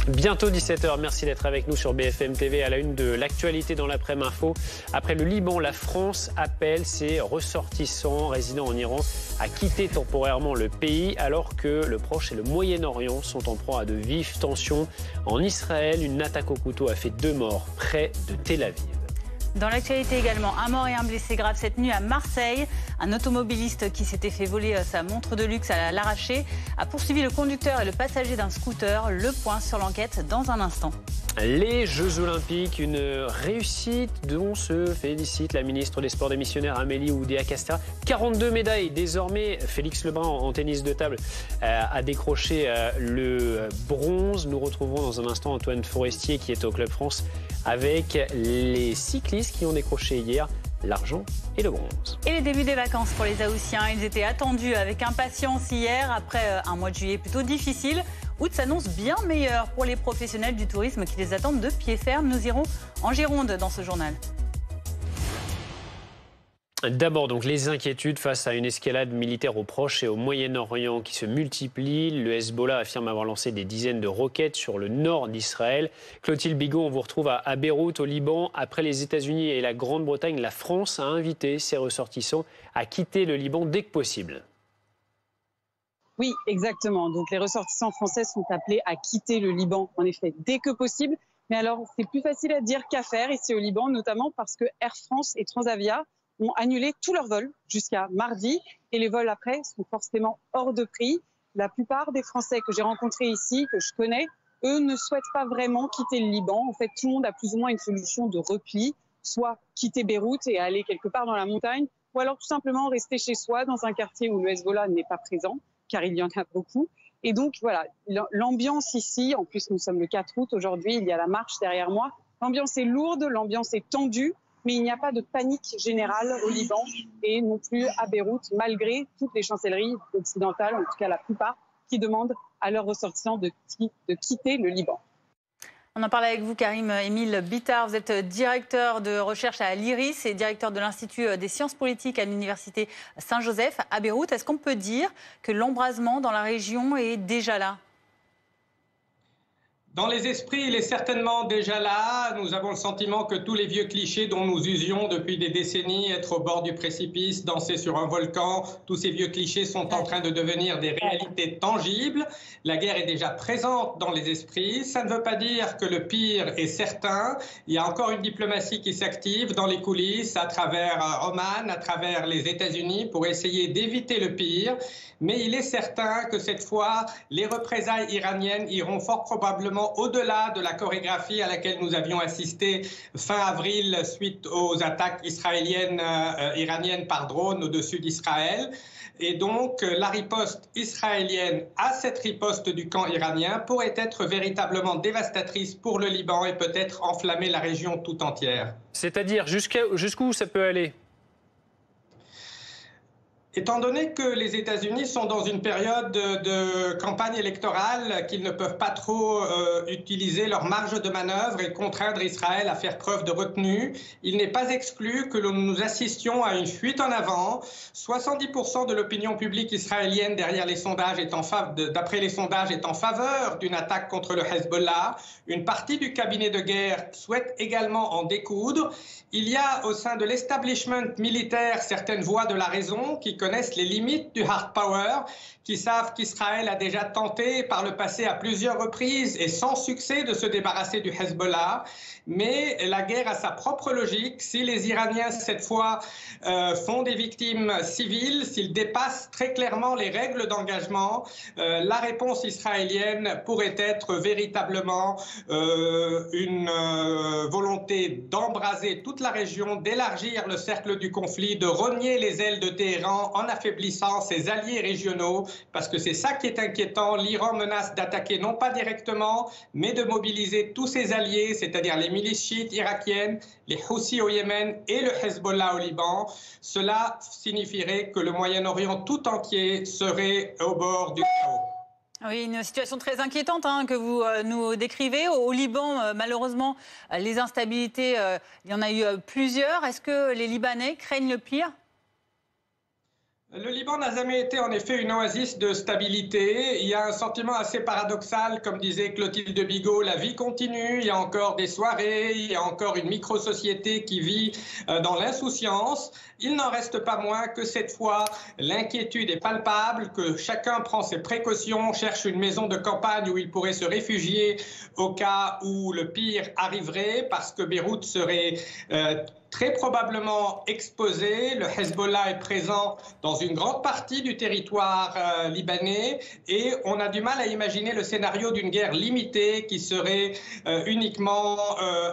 Bientôt 17h, merci d'être avec nous sur BFM TV à la une de l'actualité dans l'après-midi info. Après le Liban, la France appelle ses ressortissants résidant en Iran à quitter temporairement le pays alors que le Proche et le Moyen-Orient sont en proie à de vives tensions. En Israël, une attaque au couteau a fait 2 morts près de Tel Aviv. Dans l'actualité également, un mort et un blessé grave cette nuit à Marseille. Un automobiliste qui s'était fait voler sa montre de luxe à l'arraché a poursuivi le conducteur et le passager d'un scooter. Le point sur l'enquête dans un instant. Les Jeux Olympiques, une réussite dont se félicite la ministre des Sports démissionnaire Amélie Oudéa-Castéra. 42 médailles. Désormais, Félix Lebrun en tennis de table a décroché le bronze. Nous retrouvons dans un instant Antoine Forestier qui est au Club France avec les cyclistes qui ont décroché hier l'argent et le bronze. Et le début des vacances pour les Haussiens. Ils étaient attendus avec impatience hier après un mois de juillet plutôt difficile. Août s'annonce bien meilleur pour les professionnels du tourisme qui les attendent de pied ferme. Nous irons en Gironde dans ce journal. D'abord, donc, les inquiétudes face à une escalade militaire au Proche et au Moyen-Orient qui se multiplie. Le Hezbollah affirme avoir lancé des dizaines de roquettes sur le nord d'Israël. Clotilde Bigot, on vous retrouve à Beyrouth, au Liban. Après les États-Unis et la Grande-Bretagne, la France a invité ses ressortissants à quitter le Liban dès que possible. Oui, exactement. Donc les ressortissants français sont appelés à quitter le Liban, en effet, dès que possible. Mais alors, c'est plus facile à dire qu'à faire ici au Liban, notamment parce que Air France et Transavia ont annulé tous leurs vols jusqu'à mardi. Et les vols après sont forcément hors de prix. La plupart des Français que j'ai rencontrés ici, que je connais, eux ne souhaitent pas vraiment quitter le Liban. En fait, tout le monde a plus ou moins une solution de repli, soit quitter Beyrouth et aller quelque part dans la montagne, ou alors tout simplement rester chez soi dans un quartier où le Hezbollah n'est pas présent, car il y en a beaucoup. Et donc, voilà, l'ambiance ici, en plus nous sommes le 4 août aujourd'hui, il y a la marche derrière moi, l'ambiance est lourde, l'ambiance est tendue, mais il n'y a pas de panique générale au Liban et non plus à Beyrouth, malgré toutes les chancelleries occidentales, en tout cas la plupart, qui demandent à leurs ressortissants de quitter le Liban. On en parle avec vous, Karim-Émile Bittard. Vous êtes directeur de recherche à l'IRIS et directeur de l'Institut des sciences politiques à l'Université Saint-Joseph à Beyrouth. Est-ce qu'on peut dire que l'embrasement dans la région est déjà là ? Dans les esprits, il est certainement déjà là. Nous avons le sentiment que tous les vieux clichés dont nous usions depuis des décennies, être au bord du précipice, danser sur un volcan, tous ces vieux clichés sont en train de devenir des réalités tangibles. La guerre est déjà présente dans les esprits. Ça ne veut pas dire que le pire est certain. Il y a encore une diplomatie qui s'active dans les coulisses à travers Oman, à travers les États-Unis pour essayer d'éviter le pire. Mais il est certain que cette fois, les représailles iraniennes iront fort probablement au-delà de la chorégraphie à laquelle nous avions assisté fin avril suite aux attaques iraniennes par drone au-dessus d'Israël. Et donc, la riposte israélienne à cette riposte du camp iranien pourrait être véritablement dévastatrice pour le Liban et peut-être enflammer la région tout entière. C'est-à-dire, jusqu'où ça peut aller ? Étant donné que les États-Unis sont dans une période de campagne électorale, qu'ils ne peuvent pas trop utiliser leur marge de manœuvre et contraindre Israël à faire preuve de retenue, il n'est pas exclu que nous assistions à une fuite en avant. 70% de l'opinion publique israélienne derrière les sondages d'après les sondages est en faveur d'une attaque contre le Hezbollah. Une partie du cabinet de guerre souhaite également en découdre. Il y a au sein de l'establishment militaire certaines voix de la raison qui connaissent les limites du hard power, qui savent qu'Israël a déjà tenté par le passé à plusieurs reprises et sans succès de se débarrasser du Hezbollah. Mais la guerre a sa propre logique. Si les Iraniens, cette fois, font des victimes civiles, s'ils dépassent très clairement les règles d'engagement, la réponse israélienne pourrait être véritablement une volonté d'embraser toute la région, d'élargir le cercle du conflit, de rogner les ailes de Téhéran en affaiblissant ses alliés régionaux, parce que c'est ça qui est inquiétant. L'Iran menace d'attaquer non pas directement, mais de mobiliser tous ses alliés, c'est-à-dire les milices chiites irakiennes, les Houthis au Yémen et le Hezbollah au Liban. Cela signifierait que le Moyen-Orient tout entier serait au bord du chaos. Oui, une situation très inquiétante que vous nous décrivez. Au Liban, malheureusement, les instabilités, il y en a eu plusieurs. Est-ce que les Libanais craignent le pire ? Le Liban n'a jamais été en effet une oasis de stabilité. Il y a un sentiment assez paradoxal, comme disait Clotilde Bigot, la vie continue, il y a encore des soirées, il y a encore une micro-société qui vit dans l'insouciance. Il n'en reste pas moins que cette fois, l'inquiétude est palpable, que chacun prend ses précautions, cherche une maison de campagne où il pourrait se réfugier au cas où le pire arriverait, parce que Beyrouth serait très probablement exposé. Le Hezbollah est présent dans une grande partie du territoire libanais et on a du mal à imaginer le scénario d'une guerre limitée qui serait uniquement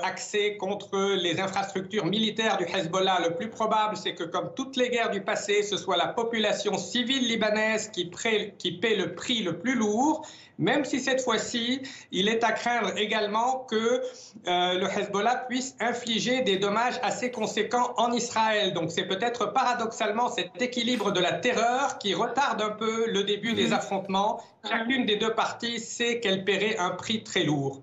axée contre les infrastructures militaires du Hezbollah. Le plus probable, c'est que comme toutes les guerres du passé, ce soit la population civile libanaise qui paie le prix le plus lourd. Même si cette fois-ci, il est à craindre également que le Hezbollah puisse infliger des dommages assez conséquents en Israël. Donc c'est peut-être paradoxalement cet équilibre de la terreur qui retarde un peu le début des affrontements. Chacune des deux parties sait qu'elle paierait un prix très lourd.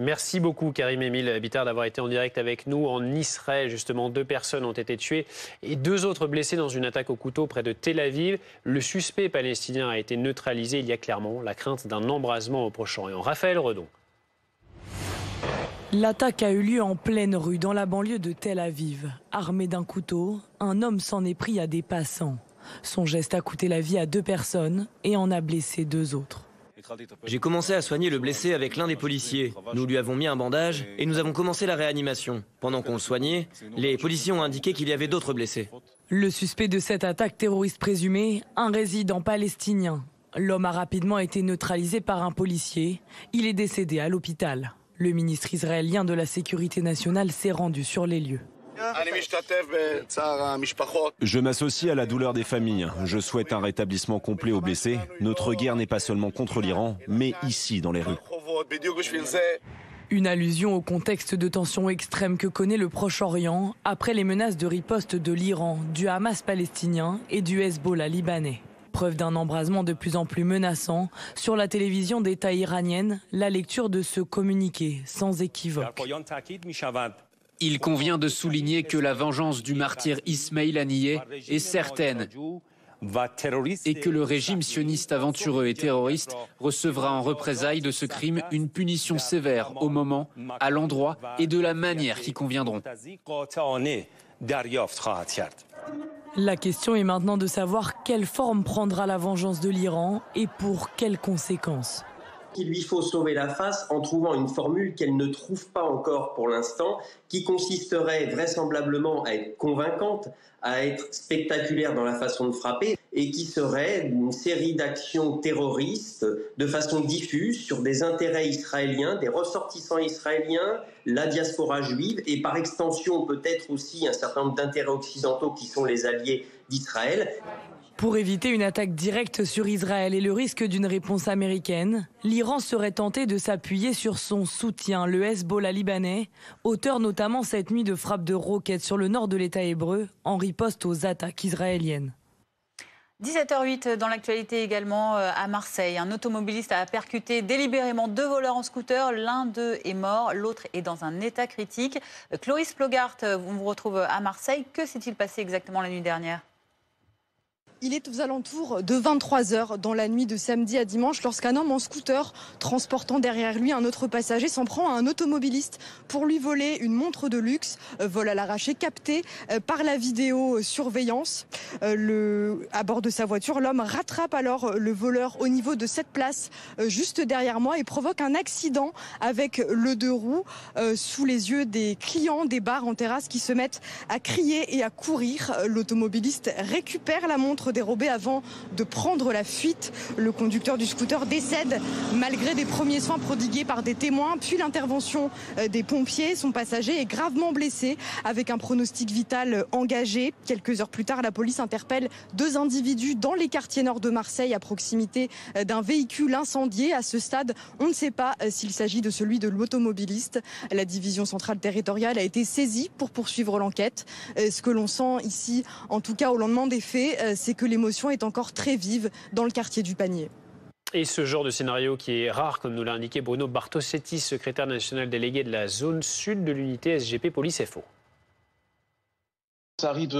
Merci beaucoup Karim-Émile Bittard d'avoir été en direct avec nous en Israël. Justement, 2 personnes ont été tuées et 2 autres blessées dans une attaque au couteau près de Tel Aviv. Le suspect palestinien a été neutralisé. Il y a clairement la crainte d'un embrasement au Proche-Orient. Raphaël Redon. L'attaque a eu lieu en pleine rue dans la banlieue de Tel Aviv. Armé d'un couteau, un homme s'en est pris à des passants. Son geste a coûté la vie à 2 personnes et en a blessé 2 autres. J'ai commencé à soigner le blessé avec l'un des policiers. Nous lui avons mis un bandage et nous avons commencé la réanimation. Pendant qu'on le soignait, les policiers ont indiqué qu'il y avait d'autres blessés. Le suspect de cette attaque terroriste présumée, un résident palestinien. L'homme a rapidement été neutralisé par un policier. Il est décédé à l'hôpital. Le ministre israélien de la Sécurité nationale s'est rendu sur les lieux. Je m'associe à la douleur des familles. Je souhaite un rétablissement complet aux blessés. Notre guerre n'est pas seulement contre l'Iran, mais ici, dans les rues. Une allusion au contexte de tension extrême que connaît le Proche-Orient après les menaces de riposte de l'Iran, du Hamas palestinien et du Hezbollah libanais. Preuve d'un embrasement de plus en plus menaçant, sur la télévision d'État iranienne, la lecture de ce communiqué sans équivoque. Il convient de souligner que la vengeance du martyr Ismail Haniyeh est certaine et que le régime sioniste aventureux et terroriste recevra en représailles de ce crime une punition sévère au moment, à l'endroit et de la manière qui conviendront. La question est maintenant de savoir quelle forme prendra la vengeance de l'Iran et pour quelles conséquences. Il lui faut sauver la face en trouvant une formule qu'elle ne trouve pas encore pour l'instant, qui consisterait vraisemblablement à être convaincante, à être spectaculaire dans la façon de frapper, et qui serait une série d'actions terroristes de façon diffuse sur des intérêts israéliens, des ressortissants israéliens, la diaspora juive, et par extension peut-être aussi un certain nombre d'intérêts occidentaux qui sont les alliés d'Israël. Pour éviter une attaque directe sur Israël et le risque d'une réponse américaine, l'Iran serait tenté de s'appuyer sur son soutien, le Hezbollah libanais, auteur notamment cette nuit de frappes de roquettes sur le nord de l'État hébreu, en riposte aux attaques israéliennes. 17h08 dans l'actualité également à Marseille. Un automobiliste a percuté délibérément 2 voleurs en scooter. L'un d'eux est mort, l'autre est dans un état critique. Cloris Plogart, on vous retrouve à Marseille. Que s'est-il passé exactement la nuit dernière ? Il est aux alentours de 23h dans la nuit de samedi à dimanche lorsqu'un homme en scooter transportant derrière lui un autre passager s'en prend à un automobiliste pour lui voler une montre de luxe. Vol à l'arraché capté par la vidéosurveillance. À bord de sa voiture, l'homme rattrape alors le voleur au niveau de cette place juste derrière moi et provoque un accident avec le 2 roues sous les yeux des clients des bars en terrasse qui se mettent à crier et à courir. L'automobiliste récupère la montre dérobé avant de prendre la fuite. Le conducteur du scooter décède malgré des premiers soins prodigués par des témoins, puis l'intervention des pompiers. Son passager est gravement blessé avec un pronostic vital engagé. Quelques heures plus tard, la police interpelle 2 individus dans les quartiers nord de Marseille à proximité d'un véhicule incendié. À ce stade, on ne sait pas s'il s'agit de celui de l'automobiliste. La division centrale territoriale a été saisie pour poursuivre l'enquête. Ce que l'on sent ici, en tout cas au lendemain des faits, c'est que l'émotion est encore très vive dans le quartier du Panier. Et ce genre de scénario qui est rare, comme nous l'a indiqué Bruno Bartosetti, secrétaire national délégué de la zone sud de l'unité SGP Police FO. Ça arrive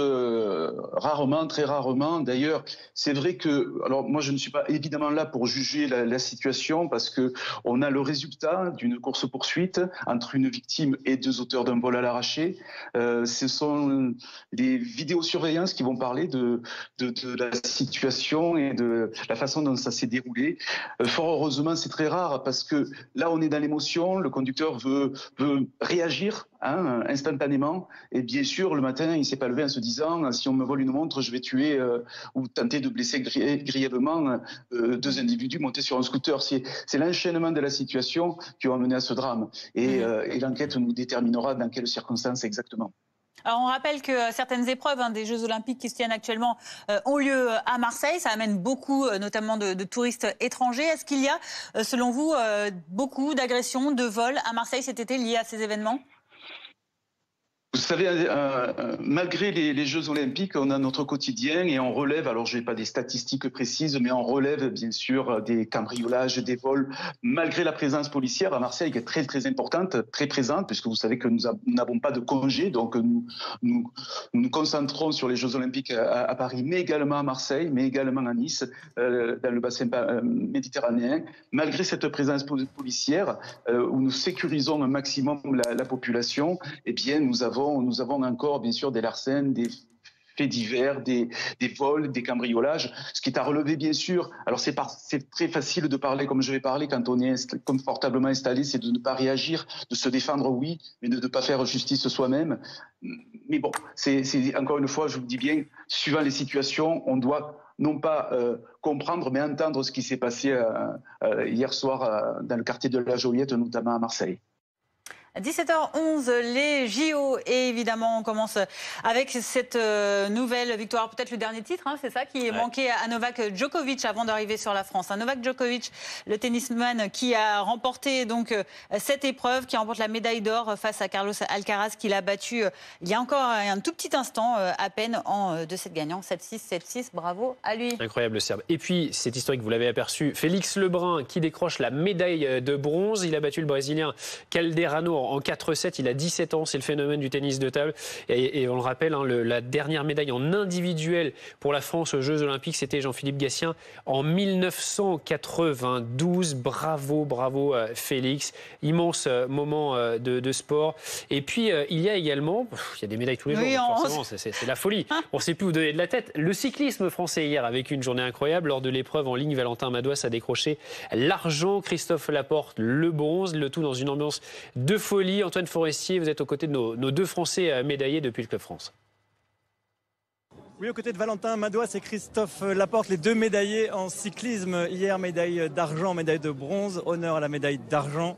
rarement, très rarement. D'ailleurs, c'est vrai que, alors moi je ne suis pas évidemment là pour juger la situation parce que on a le résultat d'une course-poursuite entre une victime et 2 auteurs d'un vol à l'arraché. Ce sont les vidéosurveillances qui vont parler de la situation et de la façon dont ça s'est déroulé. Fort heureusement, c'est très rare parce que là on est dans l'émotion, le conducteur veut réagir instantanément et bien sûr le matin il s'est pas levé en se disant si on me vole une montre je vais tuer ou tenter de blesser grièvement 2 individus montés sur un scooter. C'est l'enchaînement de la situation qui ont amené à ce drame et l'enquête nous déterminera dans quelles circonstances exactement. Alors on rappelle que certaines épreuves des Jeux Olympiques qui se tiennent actuellement ont lieu à Marseille. Ça amène beaucoup, notamment de touristes étrangers. Est-ce qu'il y a, selon vous, beaucoup d'agressions, de vols à Marseille cet été liés à ces événements ? Vous savez, malgré les Jeux Olympiques, on a notre quotidien et on relève, alors je n'ai pas des statistiques précises, mais on relève bien sûr des cambriolages, des vols, malgré la présence policière à Marseille qui est très très importante, très présente, puisque vous savez que nous n'avons pas de congé, donc nous nous concentrons sur les Jeux Olympiques à Paris, mais également à Marseille, mais également à Nice, dans le bassin méditerranéen. Malgré cette présence policière, où nous sécurisons un maximum la population, eh bien nous avons encore, bien sûr, des larcènes, des faits divers, des vols, des cambriolages. Ce qui est à relever, bien sûr, alors c'est très facile de parler comme je vais parler quand on est confortablement installé, c'est de ne pas réagir, de se défendre, oui, mais de ne pas faire justice soi-même. Mais bon, c'est encore une fois, je vous dis bien, suivant les situations, on doit non pas comprendre, mais entendre ce qui s'est passé hier soir dans le quartier de la Joliette, notamment à Marseille. 17h11, les JO, et évidemment on commence avec cette nouvelle victoire, peut-être le dernier titre, c'est ça qui est manqué à Novak Djokovic avant d'arriver sur la France. Novak Djokovic, le tennisman qui a remporté donc cette épreuve, qui remporte la médaille d'or face à Carlos Alcaraz, qu'il a battu il y a encore un tout petit instant à peine en 2-7 gagnants, 7-6, 7-6, bravo à lui. Incroyable le Serbe. Et puis, c'est historique, vous l'avez aperçu, Félix Lebrun qui décroche la médaille de bronze. Il a battu le Brésilien Calderano en 4-7, il a 17 ans, c'est le phénomène du tennis de table. Et on le rappelle, la dernière médaille en individuel pour la France aux Jeux Olympiques, c'était Jean-Philippe Gatien en 1992. Bravo, bravo Félix. Immense moment de sport. Et puis, il y a également, il y a des médailles tous les jours, forcément, c'est la folie. On ne sait plus où donner de la tête. Le cyclisme français hier, avec une journée incroyable, lors de l'épreuve en ligne, Valentin Madouas a décroché l'argent, Christophe Laporte le bronze, le tout dans une ambiance de folie. Antoine Forestier, vous êtes aux côtés de nos 2 Français médaillés depuis le Club France. Oui, aux côtés de Valentin Madouas et Christophe Laporte, les 2 médaillés en cyclisme. Hier, médaille d'argent, médaille de bronze. Honneur à la médaille d'argent.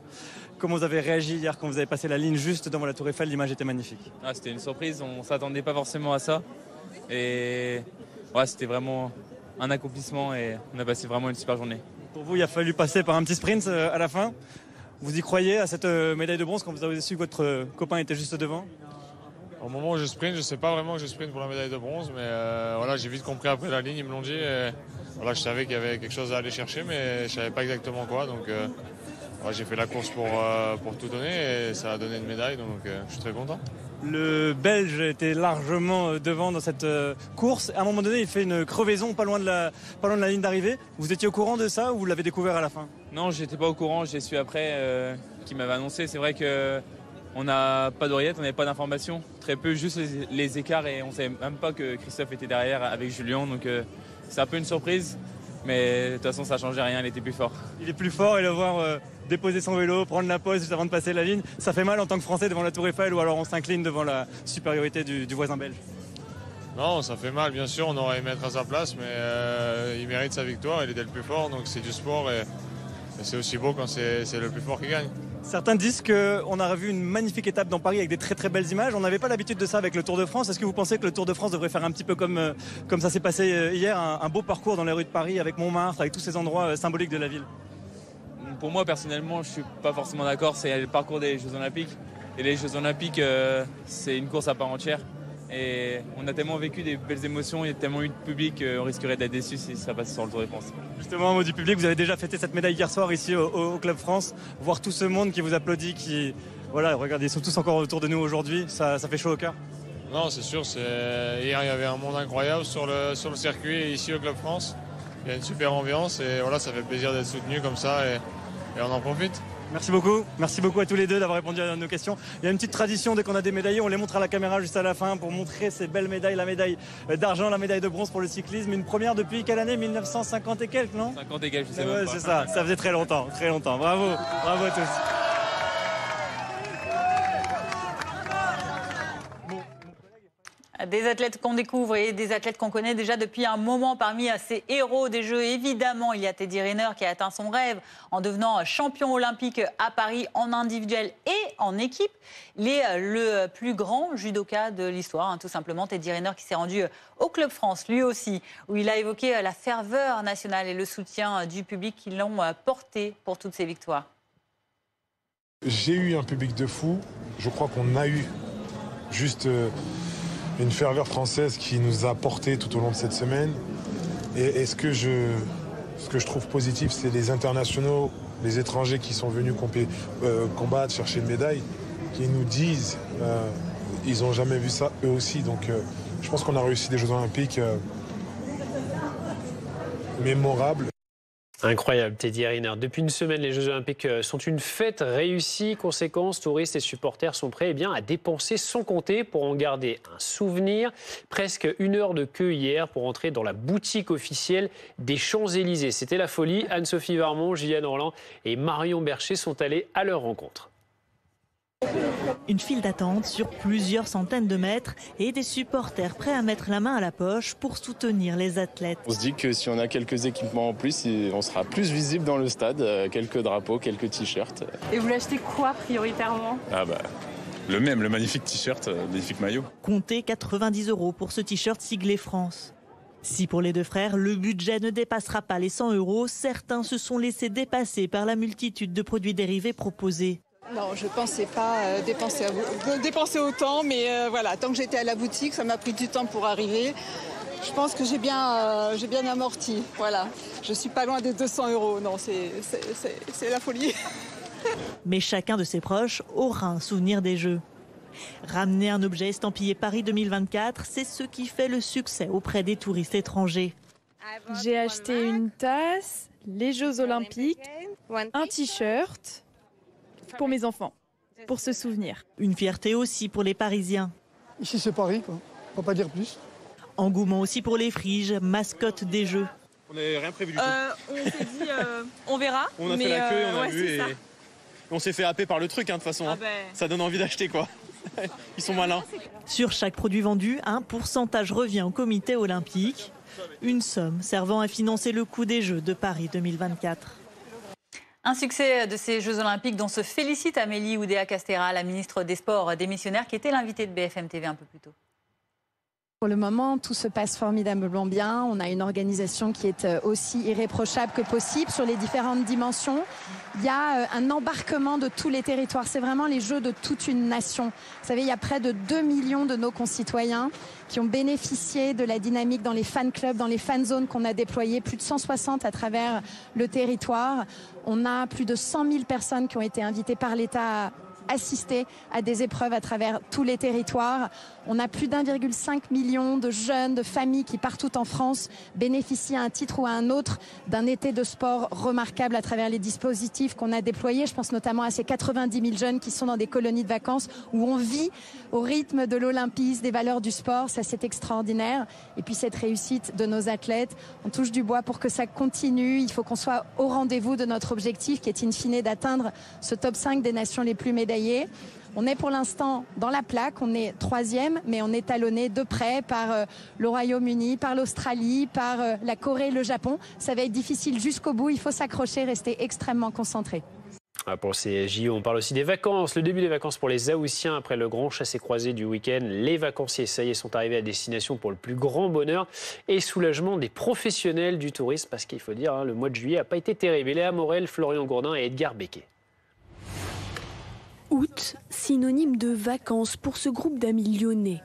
Comment vous avez réagi hier quand vous avez passé la ligne juste devant la Tour Eiffel? L'image était magnifique. C'était une surprise, on ne s'attendait pas forcément à ça. Et c'était vraiment un accomplissement et on a passé vraiment une super journée. Pour vous, il a fallu passer par un petit sprint à la fin. Vous y croyez à cette médaille de bronze quand vous avez su que votre copain était juste devant? Au moment où je sprint, je ne sais pas vraiment que je sprint pour la médaille de bronze, mais j'ai vite compris après la ligne, ils me l'ont dit. Je savais qu'il y avait quelque chose à aller chercher, mais je ne savais pas exactement quoi. Donc j'ai fait la course pour tout donner et ça a donné une médaille, donc je suis très content. Le Belge était largement devant dans cette course. À un moment donné, il fait une crevaison pas loin de la ligne d'arrivée. Vous étiez au courant de ça ou vous l'avez découvert à la fin? Non, j'étais pas au courant. J'ai su après qu'il m'avait annoncé. C'est vrai qu'on n'a pas d'oreillette, on n'avait pas d'informations. Très peu, juste les écarts et on ne savait même pas que Christophe était derrière avec Julien. Donc c'est un peu une surprise. Mais de toute façon, ça ne changeait rien, il était plus fort. Il est plus fort et le voir déposer son vélo, prendre la pause juste avant de passer la ligne, ça fait mal en tant que Français devant la Tour Eiffel ou alors on s'incline devant la supériorité du voisin belge? Non, ça fait mal, bien sûr, on aurait aimé être à sa place, mais il mérite sa victoire, il était le plus fort, donc c'est du sport et c'est aussi beau quand c'est le plus fort qui gagne. Certains disent qu'on a revu une magnifique étape dans Paris avec des très très belles images. On n'avait pas l'habitude de ça avec le Tour de France. Est-ce que vous pensez que le Tour de France devrait faire un petit peu comme ça s'est passé hier, un beau parcours dans les rues de Paris avec Montmartre, avec tous ces endroits symboliques de la ville? Pour moi, personnellement, je ne suis pas forcément d'accord. C'est le parcours des Jeux Olympiques. Et les Jeux Olympiques, c'est une course à part entière. Et on a tellement vécu des belles émotions, il y a tellement eu de public, on risquerait d'être déçus si ça passe sur le Tour de France. Justement, au mot du public, vous avez déjà fêté cette médaille hier soir ici au Club France. Voir tout ce monde qui vous applaudit, regardez, ils sont tous encore autour de nous aujourd'hui, ça fait chaud au cœur. Non, c'est sûr. Hier, il y avait un monde incroyable sur le circuit et ici au Club France. Il y a une super ambiance et voilà, ça fait plaisir d'être soutenu comme ça et on en profite. Merci beaucoup à tous les deux d'avoir répondu à nos questions. Il y a une petite tradition, dès qu'on a des médaillés, on les montre à la caméra juste à la fin pour montrer ces belles médailles, la médaille d'argent, la médaille de bronze pour le cyclisme. Une première depuis quelle année? 1950 et quelques, non? 50 et quelques, je sais ouais, même pas. C'est ça faisait très longtemps. Bravo à tous. Des athlètes qu'on découvre et des athlètes qu'on connaît déjà depuis un moment. Parmi ces héros des Jeux, évidemment, il y a Teddy Riner qui a atteint son rêve en devenant champion olympique à Paris en individuel et en équipe. Il est le plus grand judoka de l'histoire, tout simplement. Teddy Riner qui s'est rendu au Club France, lui aussi, où il a évoqué la ferveur nationale et le soutien du public qui l'ont porté pour toutes ces victoires. J'ai eu un public de fou. Je crois qu'on a eu juste une ferveur française qui nous a porté tout au long de cette semaine. Et ce que je trouve positif, c'est les internationaux, les étrangers qui sont venus combattre, chercher une médaille, qui nous disent ils n'ont jamais vu ça eux aussi. Donc je pense qu'on a réussi des Jeux Olympiques mémorables. Incroyable, Teddy Riner. Depuis une semaine, les Jeux Olympiques sont une fête réussie. Conséquence, touristes et supporters sont prêts à dépenser sans compter pour en garder un souvenir. Presque 1 heure de queue hier pour entrer dans la boutique officielle des Champs-Élysées. C'était la folie. Anne-Sophie Varmont, Gilliane Orlan et Marion Bercher sont allés à leur rencontre. Une file d'attente sur plusieurs centaines de mètres et des supporters prêts à mettre la main à la poche pour soutenir les athlètes. On se dit que si on a quelques équipements en plus, on sera plus visible dans le stade, quelques drapeaux, quelques t-shirts. Et vous l'achetez quoi prioritairement? Le magnifique t-shirt, le magnifique maillot. Comptez 90 € pour ce t-shirt siglé France. Si pour les deux frères, le budget ne dépassera pas les 100 €, certains se sont laissés dépasser par la multitude de produits dérivés proposés. Non, je ne pensais pas dépenser autant, mais voilà, tant que j'étais à la boutique, ça m'a pris du temps pour arriver. Je pense que j'ai bien amorti, voilà. Je ne suis pas loin des 200 €, non, c'est la folie. Mais chacun de ses proches aura un souvenir des Jeux. Ramener un objet estampillé Paris 2024, c'est ce qui fait le succès auprès des touristes étrangers. J'ai acheté une tasse, les Jeux Olympiques, un t-shirt pour mes enfants, pour se souvenir. Une fierté aussi pour les Parisiens. Ici c'est Paris, quoi. On peut pas dire plus. Engouement aussi pour les Friges, mascottes des Jeux. On n'avait rien prévu du tout. On s'est dit, on verra. On a fait la queue, on a vu et on s'est fait happer par le truc de toute façon. Ça donne envie d'acheter quoi. Ils sont malins. Sur chaque produit vendu, un pourcentage revient au comité olympique. Une somme servant à financer le coût des Jeux de Paris 2024. Un succès de ces Jeux Olympiques dont se félicite Amélie Oudéa-Castéra, la ministre des Sports démissionnaire, qui était l'invitée de BFM TV un peu plus tôt. Pour le moment, tout se passe formidablement bien. On a une organisation qui est aussi irréprochable que possible sur les différentes dimensions. Il y a un embarquement de tous les territoires. C'est vraiment les Jeux de toute une nation. Vous savez, il y a près de 2 millions de nos concitoyens qui ont bénéficié de la dynamique dans les fan clubs, dans les fan zones qu'on a déployées, plus de 160 à travers le territoire. On a plus de 100 000 personnes qui ont été invitées par l'État à assister à des épreuves à travers tous les territoires. On a plus d'1,5 million de jeunes, de familles qui partout en France bénéficient à un titre ou à un autre d'un été de sport remarquable à travers les dispositifs qu'on a déployés. Je pense notamment à ces 90 000 jeunes qui sont dans des colonies de vacances où on vit au rythme de l'olympisme, des valeurs du sport. Ça, c'est extraordinaire. Et puis cette réussite de nos athlètes, on touche du bois pour que ça continue. Il faut qu'on soit au rendez-vous de notre objectif qui est in fine d'atteindre ce top 5 des nations les plus médaillées. On est pour l'instant dans la plaque, on est 3e, mais on est talonné de près par le Royaume-Uni, par l'Australie, par la Corée, le Japon. Ça va être difficile jusqu'au bout, il faut s'accrocher, rester extrêmement concentré. Pour ces JO, on parle aussi des vacances. Le début des vacances pour les Haussiens après le grand chassé-croisé du week-end. Les vacanciers, ça y est, sont arrivés à destination pour le plus grand bonheur et soulagement des professionnels du tourisme. Parce qu'il faut dire, le mois de juillet n'a pas été terrible. Léa Morel, Florian Gourdin et Edgar Becquet. Août, synonyme de vacances pour ce groupe d'amis lyonnais.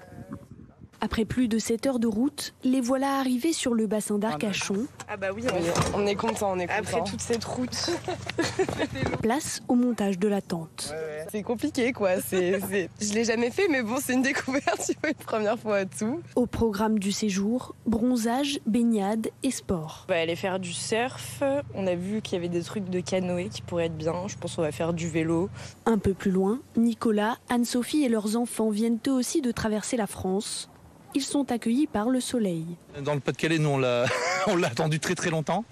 Après plus de 7 heures de route, les voilà arrivés sur le bassin d'Arcachon. Ah bah oui, on est content, on est content. Après toute cette route. Place au montage de la tente. C'est compliqué quoi, je l'ai jamais fait mais bon c'est une découverte, une première fois à tout. Au programme du séjour, bronzage, baignade et sport. On va aller faire du surf, on a vu qu'il y avait des trucs de canoë qui pourraient être bien, je pense qu'on va faire du vélo. Un peu plus loin, Nicolas, Anne-Sophie et leurs enfants viennent eux aussi de traverser la France. Ils sont accueillis par le soleil. Dans le Pas-de-Calais, nous, on l'a attendu très très longtemps.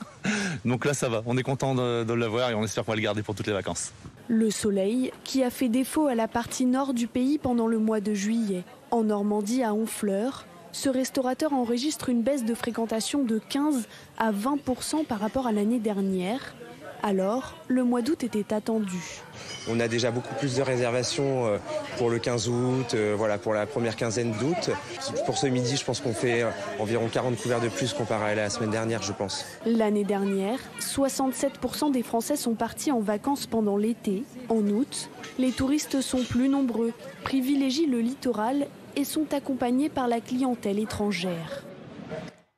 Donc là, ça va. On est content de l'avoir et on espère qu'on va le garder pour toutes les vacances. Le soleil qui a fait défaut à la partie nord du pays pendant le mois de juillet. En Normandie, à Honfleur, ce restaurateur enregistre une baisse de fréquentation de 15 à 20% par rapport à l'année dernière. Alors, le mois d'août était attendu. On a déjà beaucoup plus de réservations pour le 15 août, pour la première quinzaine d'août. Pour ce midi, je pense qu'on fait environ 40 couverts de plus comparé à la semaine dernière, je pense. L'année dernière, 67% des Français sont partis en vacances pendant l'été. En août, les touristes sont plus nombreux, privilégient le littoral et sont accompagnés par la clientèle étrangère.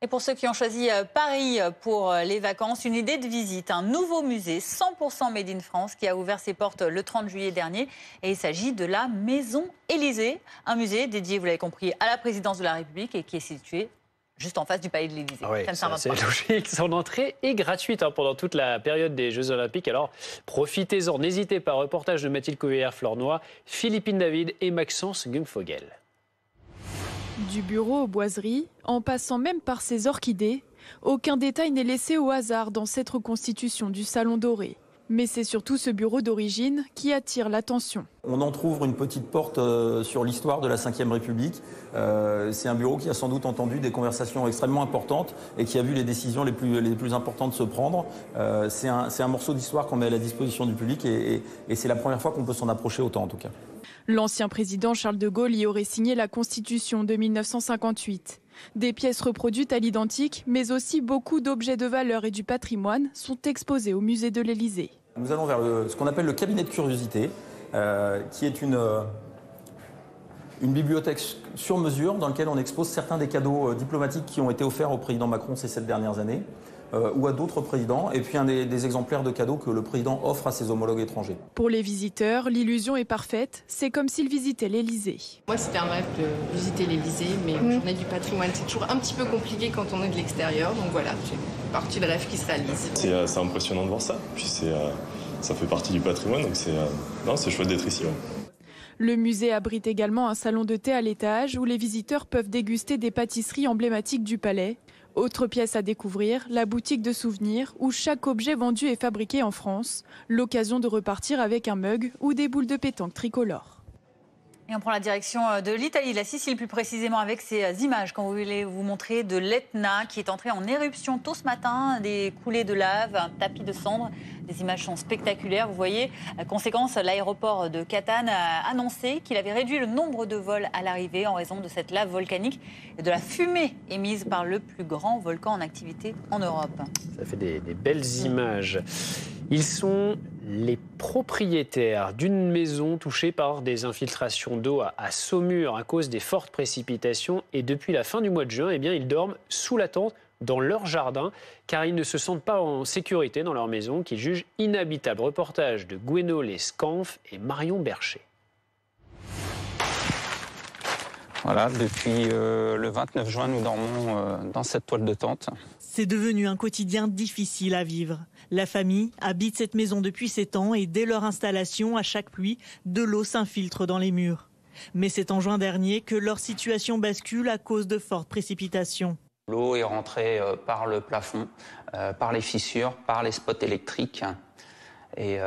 Et pour ceux qui ont choisi Paris pour les vacances, une idée de visite, un nouveau musée 100% Made in France qui a ouvert ses portes le 30 juillet dernier. Et il s'agit de la Maison Élysée, un musée dédié, vous l'avez compris, à la présidence de la République et qui est situé juste en face du palais de l'Élysée. Oui, c'est logique. Son entrée est gratuite pendant toute la période des Jeux Olympiques. Alors profitez-en, n'hésitez pas. Reportage de Mathilde Couvillère-Flornoy, Philippine David et Maxence Gumfogel. Du bureau aux boiseries, en passant même par ces orchidées, aucun détail n'est laissé au hasard dans cette reconstitution du Salon Doré. Mais c'est surtout ce bureau d'origine qui attire l'attention. On entrouvre une petite porte sur l'histoire de la Ve République. C'est un bureau qui a sans doute entendu des conversations extrêmement importantes et qui a vu les décisions les plus importantes se prendre. C'est un morceau d'histoire qu'on met à la disposition du public et c'est la première fois qu'on peut s'en approcher autant en tout cas. L'ancien président Charles de Gaulle y aurait signé la Constitution de 1958. Des pièces reproduites à l'identique, mais aussi beaucoup d'objets de valeur et du patrimoine sont exposés au musée de l'Élysée. Nous allons vers ce qu'on appelle le cabinet de curiosité, qui est une bibliothèque sur mesure dans laquelle on expose certains des cadeaux diplomatiques qui ont été offerts au président Macron ces 7 dernières années, ou à d'autres présidents, et puis des exemplaires de cadeaux que le président offre à ses homologues étrangers. Pour les visiteurs, l'illusion est parfaite, c'est comme s'ils visitaient l'Élysée. Moi, c'était un rêve de visiter l'Élysée, mais Journée du patrimoine, c'est toujours un petit peu compliqué quand on est de l'extérieur, donc voilà, c'est partie de rêve qui se réalise. C'est impressionnant de voir ça, puis ça fait partie du patrimoine, donc c'est chouette d'être ici. Ouais. Le musée abrite également un salon de thé à l'étage où les visiteurs peuvent déguster des pâtisseries emblématiques du palais. Autre pièce à découvrir, la boutique de souvenirs où chaque objet vendu est fabriqué en France. L'occasion de repartir avec un mug ou des boules de pétanque tricolores. Et on prend la direction de l'Italie, de la Sicile plus précisément, avec ces images qu'on voulait vous montrer de l'Etna qui est entré en éruption tôt ce matin, des coulées de lave, un tapis de cendres. Les images sont spectaculaires, vous voyez. Conséquence, l'aéroport de Catane a annoncé qu'il avait réduit le nombre de vols à l'arrivée en raison de cette lave volcanique et de la fumée émise par le plus grand volcan en activité en Europe. Ça fait des belles images. Ils sont les propriétaires d'une maison touchée par des infiltrations d'eau à Saumur à cause des fortes précipitations. Et depuis la fin du mois de juin, eh bien, ils dorment sous la tente dans leur jardin car ils ne se sentent pas en sécurité dans leur maison qu'ils jugent inhabitable. Reportage de Gweno Lescanf et Marion Bercher. Voilà, depuis le 29 juin, nous dormons dans cette toile de tente. C'est devenu un quotidien difficile à vivre. La famille habite cette maison depuis 7 ans et dès leur installation, à chaque pluie, de l'eau s'infiltre dans les murs. Mais c'est en juin dernier que leur situation bascule à cause de fortes précipitations. L'eau est rentrée par le plafond, par les fissures, par les spots électriques. Et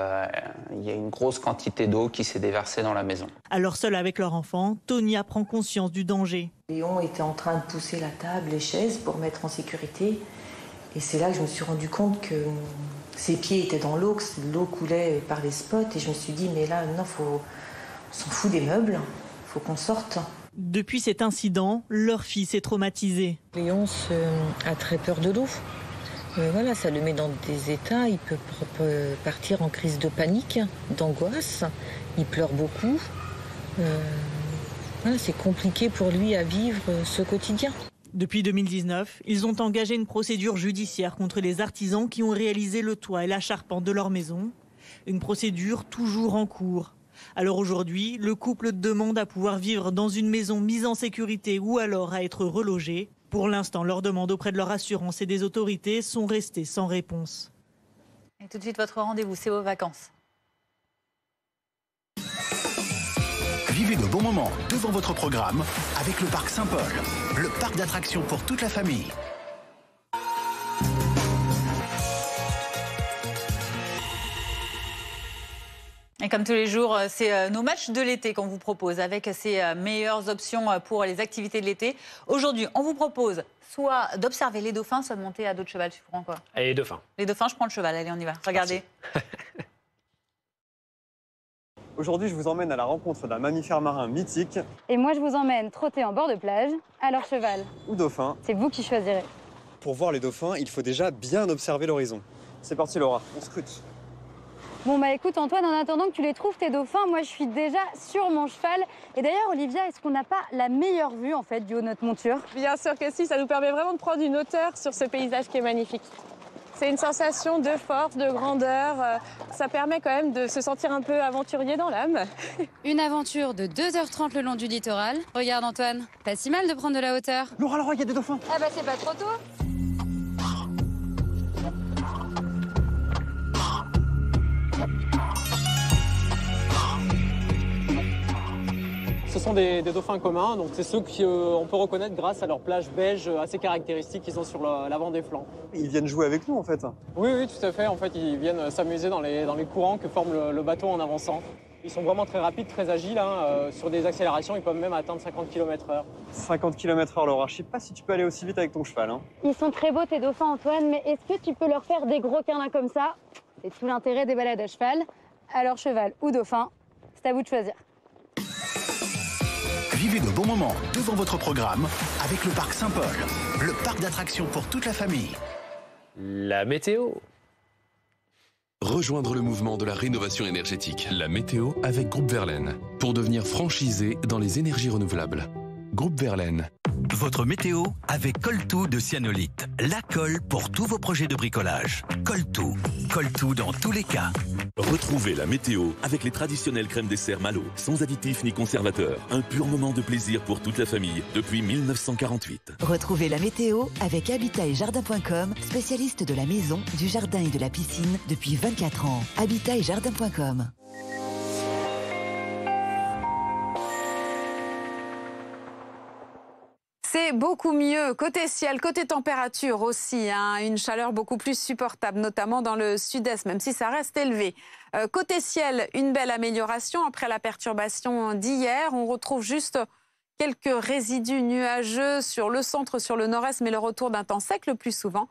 il y a une grosse quantité d'eau qui s'est déversée dans la maison. Alors seule avec leur enfant, Tonia prend conscience du danger. Léon était en train de pousser la table, les chaises pour mettre en sécurité. Et c'est là que je me suis rendu compte que ses pieds étaient dans l'eau, que l'eau coulait par les spots. Et je me suis dit, mais là, non, on s'en fout des meubles, il faut qu'on sorte. Depuis cet incident, leur fils est traumatisé. Léon a très peur de l'eau. Voilà, ça le met dans des états, il peut partir en crise de panique, d'angoisse, il pleure beaucoup. c'est compliqué pour lui à vivre ce quotidien. Depuis 2019, ils ont engagé une procédure judiciaire contre les artisans qui ont réalisé le toit et la charpente de leur maison. Une procédure toujours en cours. Alors aujourd'hui, le couple demande à pouvoir vivre dans une maison mise en sécurité ou alors à être relogé. Pour l'instant, leurs demandes auprès de leur assurance et des autorités sont restées sans réponse. Et tout de suite, votre rendez-vous, c'est vos vacances. Vivez de bons moments devant votre programme avec le Parc Saint-Paul, le parc d'attractions pour toute la famille. Et comme tous les jours, c'est nos matchs de l'été qu'on vous propose avec ces meilleures options pour les activités de l'été. Aujourd'hui, on vous propose soit d'observer les dauphins, soit de monter à dos de cheval. Tu prends quoi? Allez, les dauphins. Les dauphins, je prends le cheval. Allez, on y va. Regardez. Aujourd'hui, je vous emmène à la rencontre d'un mammifère marin mythique. Et moi, je vous emmène trotter en bord de plage. Alors, cheval ou dauphin. C'est vous qui choisirez. Pour voir les dauphins, il faut déjà bien observer l'horizon. C'est parti, Laura, on scrute. Bon, bah écoute, Antoine, en attendant que tu les trouves, tes dauphins, moi, je suis déjà sur mon cheval. Et d'ailleurs, Olivia, est-ce qu'on n'a pas la meilleure vue, en fait, du haut de notre monture? Bien sûr que si, ça nous permet vraiment de prendre une hauteur sur ce paysage qui est magnifique. C'est une sensation de force, de grandeur. Ça permet quand même de se sentir un peu aventurier dans l'âme. Une aventure de 2h30 le long du littoral. Regarde, Antoine, pas si mal de prendre de la hauteur. Laura, il y a des dauphins. Ah bah c'est pas trop tôt. Ce sont des dauphins communs, donc c'est ceux qu'on peut reconnaître grâce à leur plage beige assez caractéristique qu'ils ont sur l'avant des flancs. Ils viennent jouer avec nous en fait. Oui, tout à fait. En fait, ils viennent s'amuser dans les courants que forme le bateau en avançant. Ils sont vraiment très rapides, très agiles. Sur des accélérations, ils peuvent même atteindre 50 km/h. 50 km/h, Laura. Je sais pas si tu peux aller aussi vite avec ton cheval. Ils sont très beaux tes dauphins, Antoine, mais est-ce que tu peux leur faire des gros câlins comme ça? C'est tout l'intérêt des balades à cheval. Alors cheval ou dauphin, c'est à vous de choisir. Vivez de bons moments devant votre programme avec le Parc Saint-Paul, le parc d'attractions pour toute la famille. La météo. Rejoindre le mouvement de la rénovation énergétique. La météo avec Groupe Verlaine. Pour devenir franchisé dans les énergies renouvelables. Groupe Verlaine. Votre météo avec Coltou de Cyanolite. La colle pour tous vos projets de bricolage. Coltou. Coltou dans tous les cas. Retrouvez la météo avec les traditionnelles crèmes dessert Malo, sans additifs ni conservateurs. Un pur moment de plaisir pour toute la famille depuis 1948. Retrouvez la météo avec Habitat et Jardin.com, spécialiste de la maison, du jardin et de la piscine depuis 24 ans. Habitat et Jardin.com. C'est beaucoup mieux. Côté ciel, côté température aussi. Une chaleur beaucoup plus supportable, notamment dans le sud-est, même si ça reste élevé. Côté ciel, une belle amélioration après la perturbation d'hier. On retrouve juste quelques résidus nuageux sur le centre, sur le nord-est, mais le retour d'un temps sec le plus souvent.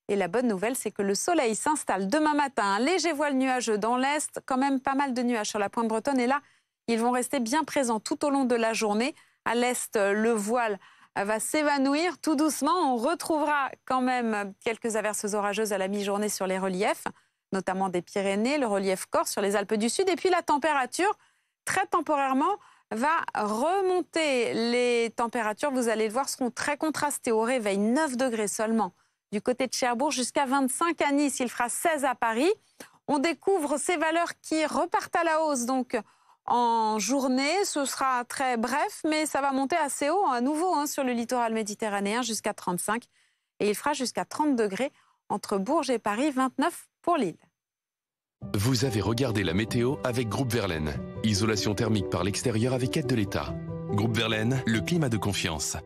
Et la bonne nouvelle, c'est que le soleil s'installe demain matin. Un léger voile nuageux dans l'est, quand même pas mal de nuages sur la pointe bretonne. Et là, ils vont rester bien présents tout au long de la journée. À l'est, le voile va s'évanouir tout doucement. On retrouvera quand même quelques averses orageuses à la mi-journée sur les reliefs, notamment des Pyrénées, le relief corse sur les Alpes du Sud. Et puis la température, très temporairement, va remonter. Les températures, vous allez le voir, seront très contrastées. Au réveil, 9 degrés seulement du côté de Cherbourg, jusqu'à 25 à Nice. Il fera 16 à Paris. On découvre ces valeurs qui repartent à la hausse, donc en journée, ce sera très bref, mais ça va monter assez haut à nouveau sur le littoral méditerranéen jusqu'à 35. Et il fera jusqu'à 30 degrés entre Bourges et Paris, 29 pour Lille. Vous avez regardé la météo avec Groupe Verlaine. Isolation thermique par l'extérieur avec aide de l'État. Groupe Verlaine, le climat de confiance.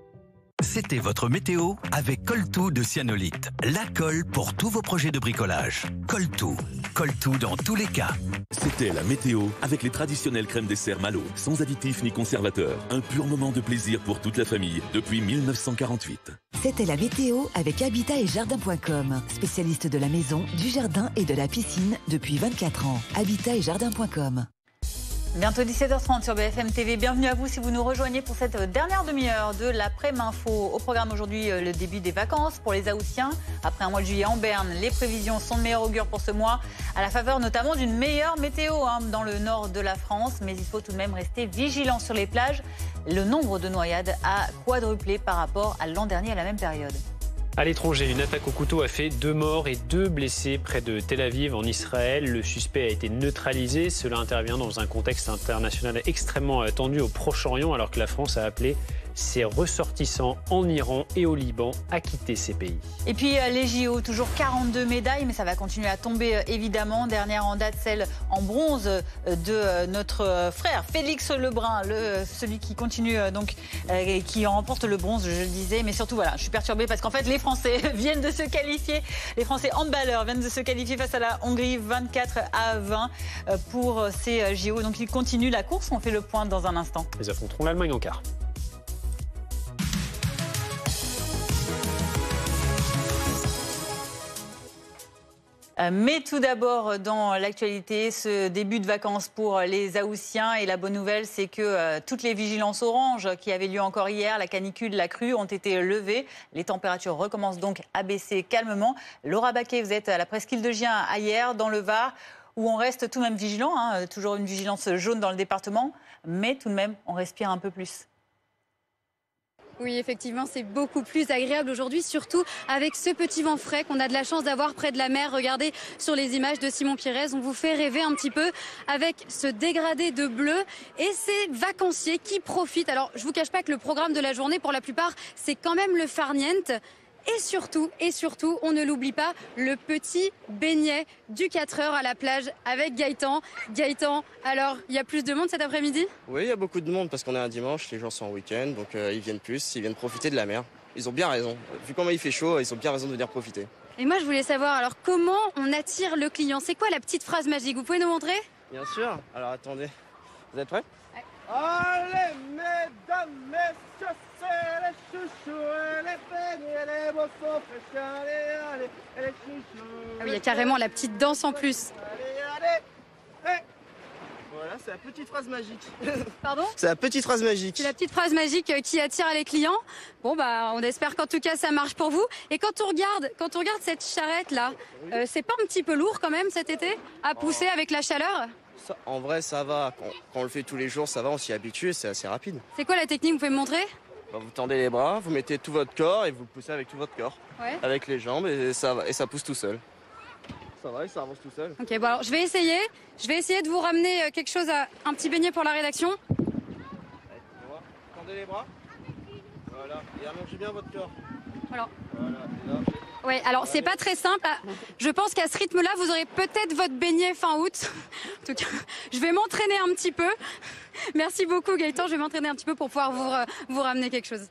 C'était votre météo avec Coltou de Cyanolite. La colle pour tous vos projets de bricolage. Coltou. Coltou dans tous les cas. C'était la météo avec les traditionnelles crèmes dessert Malo, sans additifs ni conservateurs. Un pur moment de plaisir pour toute la famille depuis 1948. C'était la météo avec Habitat et Jardin.com, spécialiste de la maison, du jardin et de la piscine depuis 24 ans. Habitat et Jardin.com. Bientôt 17h30 sur BFM TV. Bienvenue à vous si vous nous rejoignez pour cette dernière demi-heure de l'après-info. Au programme aujourd'hui, le début des vacances pour les Haussiens. Après un mois de juillet en berne, les prévisions sont de meilleur augure pour ce mois, à la faveur notamment d'une meilleure météo dans le nord de la France. Mais il faut tout de même rester vigilant sur les plages. Le nombre de noyades a quadruplé par rapport à l'an dernier à la même période. À l'étranger, une attaque au couteau a fait 2 morts et 2 blessés près de Tel Aviv, en Israël. Le suspect a été neutralisé. Cela intervient dans un contexte international extrêmement tendu au Proche-Orient, alors que la France a appelé ses ressortissants en Iran et au Liban à quitter ces pays. Et puis les JO, toujours 42 médailles, mais ça va continuer à tomber évidemment. Dernière en date, celle en bronze de notre frère Félix Lebrun, celui qui continue qui remporte le bronze, je le disais. Mais surtout, voilà, je suis perturbée parce qu'en fait, les Français viennent de se qualifier. Les Français handballeurs viennent de se qualifier face à la Hongrie 24-20 pour ces JO. Donc ils continuent la course. On fait le point dans un instant. Ils affronteront l'Allemagne en quart. Mais tout d'abord, dans l'actualité, ce début de vacances pour les Haussiens. Et la bonne nouvelle, c'est que toutes les vigilances oranges qui avaient lieu encore hier, la canicule, la crue, ont été levées. Les températures recommencent donc à baisser calmement. Laura Baquet, vous êtes à la presqu'île de Gien, à Hyères, dans le Var, où on reste tout de même vigilant. Toujours une vigilance jaune dans le département. Mais tout de même, on respire un peu plus. Oui, effectivement, c'est beaucoup plus agréable aujourd'hui, surtout avec ce petit vent frais qu'on a de la chance d'avoir près de la mer. Regardez sur les images de Simon Pires, on vous fait rêver un petit peu avec ce dégradé de bleu et ces vacanciers qui profitent. Alors, je vous cache pas que le programme de la journée, pour la plupart, c'est quand même le farniente. Et surtout, on ne l'oublie pas, le petit beignet du 4 heures à la plage avec Gaëtan. Gaëtan, alors, il y a plus de monde cet après-midi ? Oui, il y a beaucoup de monde parce qu'on est un dimanche, les gens sont en week-end, donc ils viennent plus, ils viennent profiter de la mer. Ils ont bien raison. Vu comment il fait chaud, ils ont bien raison de venir profiter. Et moi, je voulais savoir, alors, comment on attire le client ? C'est quoi la petite phrase magique ? Vous pouvez nous montrer ? Bien sûr. Alors, attendez. Vous êtes prêts ? Ouais. Allez, mesdames, messieurs, c'est les chouchous, les beignets, les boissons fraîches, allez, les chouchous. Ah oui, il y a carrément la petite danse en plus. Allez. Voilà, c'est la petite phrase magique. Pardon ? C'est la petite phrase magique. C'est la petite phrase magique qui attire les clients. Bon, bah, on espère qu'en tout cas, ça marche pour vous. Et quand on regarde cette charrette-là, c'est pas un petit peu lourd quand même cet été à pousser avec la chaleur ? Ça, en vrai, ça va. Quand on le fait tous les jours, ça va, on s'y habitue, c'est assez rapide. C'est quoi la technique ? Vous pouvez me montrer ? Bah, vous tendez les bras, vous mettez tout votre corps et vous poussez avec tout votre corps. Ouais. Avec les jambes et ça va, et ça pousse tout seul. Ça va et ça avance tout seul. Ok, bon alors je vais essayer de vous ramener quelque chose, un petit beignet pour la rédaction. Allez, tendez les bras. Voilà, et allongez bien votre corps. Voilà. Là. Ouais, alors c'est pas très simple. Je pense qu'à ce rythme-là, vous aurez peut-être votre beignet fin août. En tout cas, je vais m'entraîner un petit peu. Merci beaucoup Gaëtan, je vais m'entraîner un petit peu pour pouvoir vous ramener quelque chose.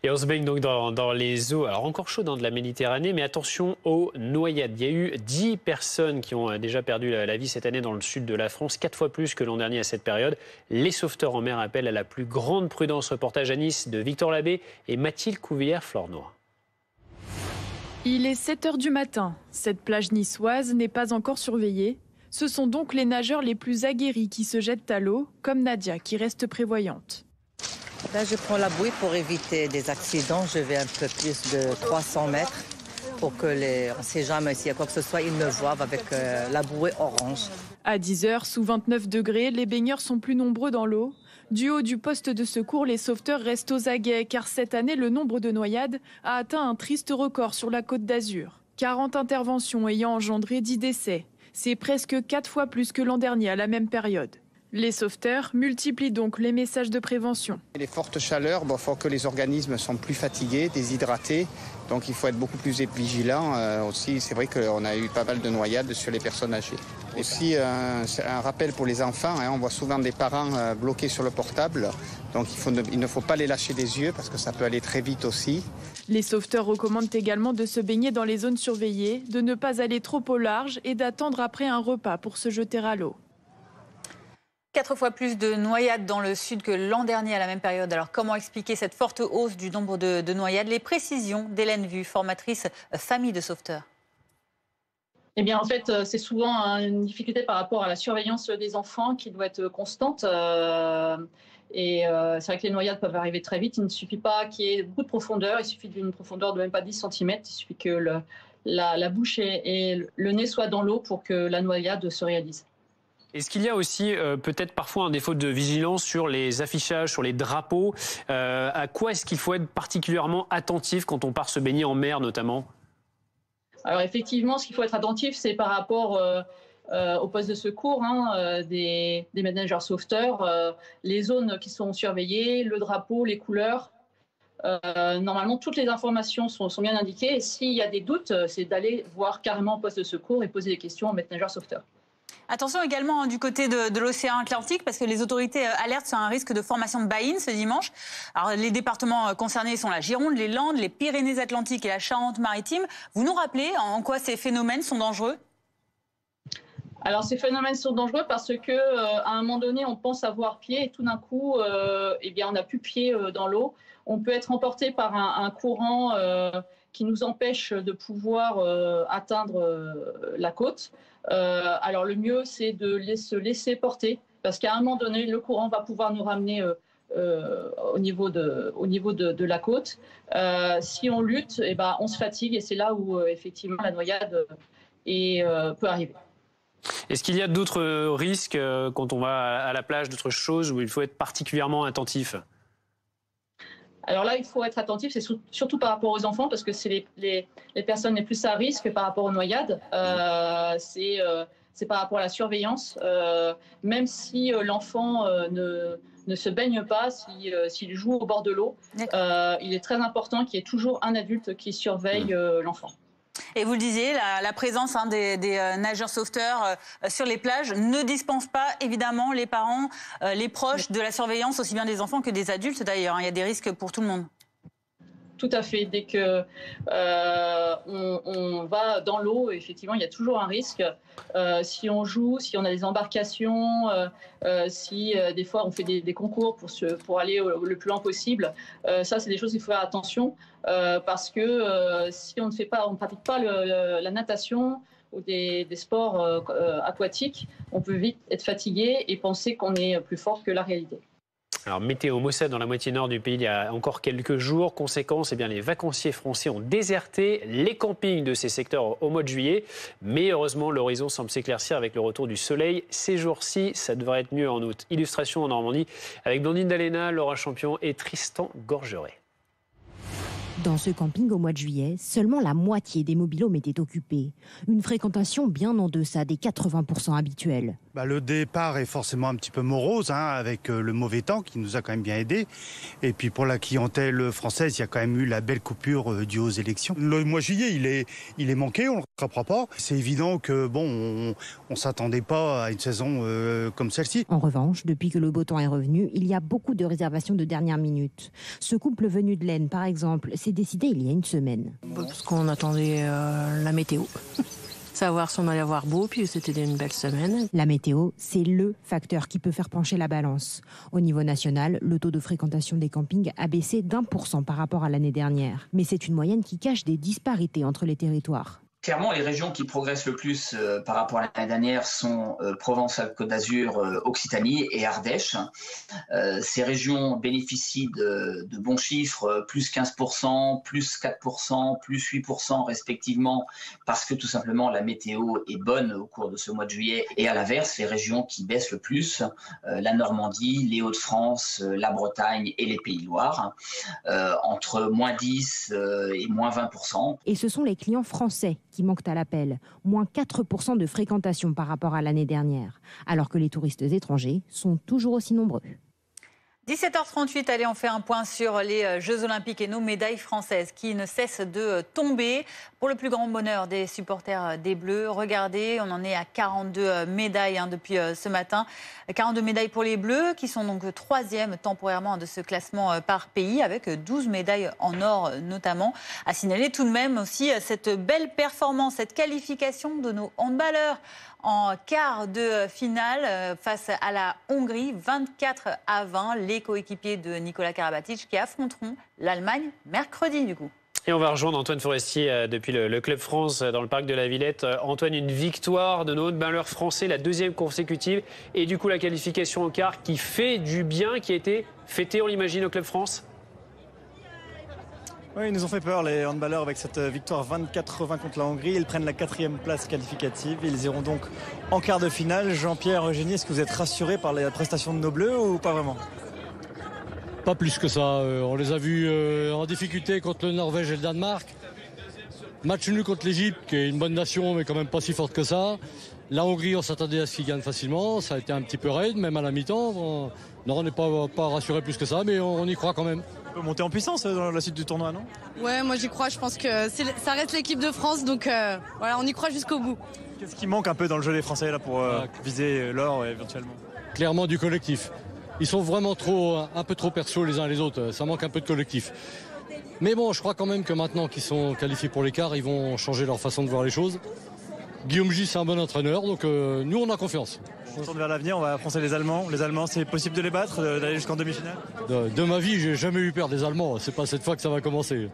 Et on se baigne donc dans les eaux, alors encore chaudes de la Méditerranée, mais attention aux noyades. Il y a eu 10 personnes qui ont déjà perdu la vie cette année dans le sud de la France, 4 fois plus que l'an dernier à cette période. Les sauveteurs en mer appellent à la plus grande prudence. Reportage à Nice de Victor Labbé et Mathilde Couvillère-Flornois. Il est 7h du matin. Cette plage niçoise n'est pas encore surveillée. Ce sont donc les nageurs les plus aguerris qui se jettent à l'eau, comme Nadia qui reste prévoyante. Là, je prends la bouée pour éviter des accidents. Je vais un peu plus de 300 mètres pour que on ne sait jamais s'il y a quoi que ce soit, ils me voient avec la bouée orange. À 10h, sous 29 degrés, les baigneurs sont plus nombreux dans l'eau. Du haut du poste de secours, les sauveteurs restent aux aguets car cette année, le nombre de noyades a atteint un triste record sur la Côte d'Azur. 40 interventions ayant engendré 10 décès. C'est presque 4 fois plus que l'an dernier à la même période. Les sauveteurs multiplient donc les messages de prévention. Les fortes chaleurs font que les organismes sont plus fatigués, déshydratés. Donc il faut être beaucoup plus vigilant. Aussi, c'est vrai qu'on a eu pas mal de noyades sur les personnes âgées. Aussi, c'est un rappel pour les enfants. On voit souvent des parents bloqués sur le portable. Donc il ne faut pas les lâcher des yeux parce que ça peut aller très vite aussi. Les sauveteurs recommandent également de se baigner dans les zones surveillées, de ne pas aller trop au large et d'attendre après un repas pour se jeter à l'eau. 4 fois plus de noyades dans le sud que l'an dernier à la même période. Alors comment expliquer cette forte hausse du nombre de noyades ? Les précisions d'Hélène Vu, formatrice famille de sauveteurs. Eh bien, en fait, c'est souvent une difficulté par rapport à la surveillance des enfants qui doit être constante. C'est vrai que les noyades peuvent arriver très vite. Il ne suffit pas qu'il y ait beaucoup de profondeur. Il suffit d'une profondeur de même pas 10 cm. Il suffit que la bouche et le nez soient dans l'eau pour que la noyade se réalise. Est-ce qu'il y a aussi peut-être parfois un défaut de vigilance sur les affichages, sur les drapeaux? À quoi est-ce qu'il faut être particulièrement attentif quand on part se baigner en mer notamment? Alors effectivement, ce qu'il faut être attentif, c'est par rapport au poste de secours des nageurs sauveteurs, les zones qui sont surveillées, le drapeau, les couleurs. Normalement, toutes les informations sont bien indiquées. Et s'il y a des doutes, c'est d'aller voir carrément au poste de secours et poser des questions au maître nageur sauveteur. Attention également du côté de l'océan Atlantique, parce que les autorités alertent sur un risque de formation de baïnes ce dimanche. Alors, les départements concernés sont la Gironde, les Landes, les Pyrénées-Atlantiques et la Charente-Maritime. Vous nous rappelez en quoi ces phénomènes sont dangereux? Alors, ces phénomènes sont dangereux parce qu'à un moment donné, on pense avoir pied et tout d'un coup, eh bien, on n'a plus pied dans l'eau. On peut être emporté par un courant qui nous empêche de pouvoir atteindre la côte. Alors le mieux, c'est de se laisser porter, parce qu'à un moment donné, le courant va pouvoir nous ramener au niveau de la côte. Si on lutte, eh ben, on se fatigue, et c'est là où effectivement la noyade peut arriver. Est-ce qu'il y a d'autres risques quand on va à la plage, d'autres choses où il faut être particulièrement attentif? Alors là, il faut être attentif, c'est surtout par rapport aux enfants, parce que c'est les personnes les plus à risque par rapport aux noyades. C'est par rapport à la surveillance. Même si l'enfant ne se baigne pas, s'il joue au bord de l'eau, il est très important qu'il y ait toujours un adulte qui surveille l'enfant. Et vous le disiez, la présence des nageurs sauveteurs sur les plages ne dispense pas évidemment les parents, les proches de la surveillance, aussi bien des enfants que des adultes d'ailleurs. Il y a des risques pour tout le monde. Tout à fait. Dès que on va dans l'eau, effectivement, il y a toujours un risque. Si on joue, si on a des embarcations, si des fois on fait des concours pour aller le plus loin possible, ça c'est des choses qu'il faut faire attention parce que si on ne pratique pas la natation ou des sports aquatiques, on peut vite être fatigué et penser qu'on est plus fort que la réalité. Alors, météo maussade dans la moitié nord du pays il y a encore quelques jours. Conséquence, eh bien, les vacanciers français ont déserté les campings de ces secteurs au mois de juillet. Mais heureusement, l'horizon semble s'éclaircir avec le retour du soleil. Ces jours-ci, ça devrait être mieux en août. Illustration en Normandie avec Blandine Dalena, Laura Champion et Tristan Gorgeret. Dans ce camping au mois de juillet, seulement la moitié des mobil-homes étaient occupés. Une fréquentation bien en deçà des 80% habituels. Le départ est forcément un petit peu morose, avec le mauvais temps qui nous a quand même bien aidés. Et puis pour la clientèle française, il y a quand même eu la belle coupure due aux élections. Le mois de juillet, il est manqué, on ne le rattrapera pas. C'est évident que on ne s'attendait pas à une saison comme celle-ci. En revanche, depuis que le beau temps est revenu, il y a beaucoup de réservations de dernière minute. Ce couple venu de l'Aisne, par exemple, s'est décidé il y a une semaine. Parce qu'on attendait la météo. Savoir si on allait avoir beau, puis c'était une belle semaine. La météo, c'est le facteur qui peut faire pencher la balance. Au niveau national, le taux de fréquentation des campings a baissé d'1% par rapport à l'année dernière. Mais c'est une moyenne qui cache des disparités entre les territoires. Clairement, les régions qui progressent le plus par rapport à l'année dernière sont Provence-Alpes-Côte d'Azur, Occitanie et Ardèche. Ces régions bénéficient de bons chiffres, plus 15%, plus 4%, plus 8% respectivement, parce que tout simplement la météo est bonne au cours de ce mois de juillet. Et à l'inverse, les régions qui baissent le plus, la Normandie, les Hauts-de-France, la Bretagne et les Pays-de-Loire, entre moins 10 et moins 20%. Et ce sont les clients français qui manquent à l'appel, moins 4% de fréquentation par rapport à l'année dernière, alors que les touristes étrangers sont toujours aussi nombreux. 17h38, allez, on fait un point sur les Jeux Olympiques et nos médailles françaises qui ne cessent de tomber. Pour le plus grand bonheur des supporters des Bleus, regardez, on en est à 42 médailles depuis ce matin. 42 médailles pour les Bleus qui sont donc 3e temporairement de ce classement par pays avec 12 médailles en or notamment. À signaler tout de même aussi cette belle performance, cette qualification de nos handballeurs en quart de finale face à la Hongrie, 24-20, les coéquipiers de Nicolas Karabatic qui affronteront l'Allemagne mercredi du coup. Et on va rejoindre Antoine Forestier depuis le Club France dans le parc de la Villette. Antoine, une victoire de nos handballeurs français, la 2e consécutive, et du coup la qualification en quart qui fait du bien, qui a été fêtée, on l'imagine, au Club France. Oui, ils nous ont fait peur, les handballeurs, avec cette victoire 24-20 contre la Hongrie. Ils prennent la 4e place qualificative. Ils iront donc en quart de finale. Jean-Pierre, Eugénie, est-ce que vous êtes rassuré par la prestation de nos Bleus ou pas vraiment? Pas plus que ça. On les a vus en difficulté contre le Norvège et le Danemark. Match nul contre l'Égypte, qui est une bonne nation, mais quand même pas si forte que ça. La Hongrie, on s'attendait à ce qu'ils gagnent facilement. Ça a été un petit peu raide, même à la mi-temps. Non, on n'est pas rassuré plus que ça, mais on y croit quand même. On peut monter en puissance dans la suite du tournoi, non? Ouais, moi j'y crois. Je pense que ça reste l'équipe de France, donc voilà, on y croit jusqu'au bout. Qu'est-ce qui manque un peu dans le jeu des Français là pour viser l'or éventuellement? Clairement du collectif. Ils sont vraiment un peu trop perso les uns les autres. Ça manque un peu de collectif. Mais bon, je crois quand même que maintenant qu'ils sont qualifiés pour l'écart, ils vont changer leur façon de voir les choses. Guillaume J, c'est un bon entraîneur, donc nous on a confiance. On tourne vers l'avenir, on va affronter les Allemands. Les Allemands, c'est possible de les battre, d'aller jusqu'en demi-finale? De ma vie, j'ai jamais eu peur des Allemands. C'est pas cette fois que ça va commencer.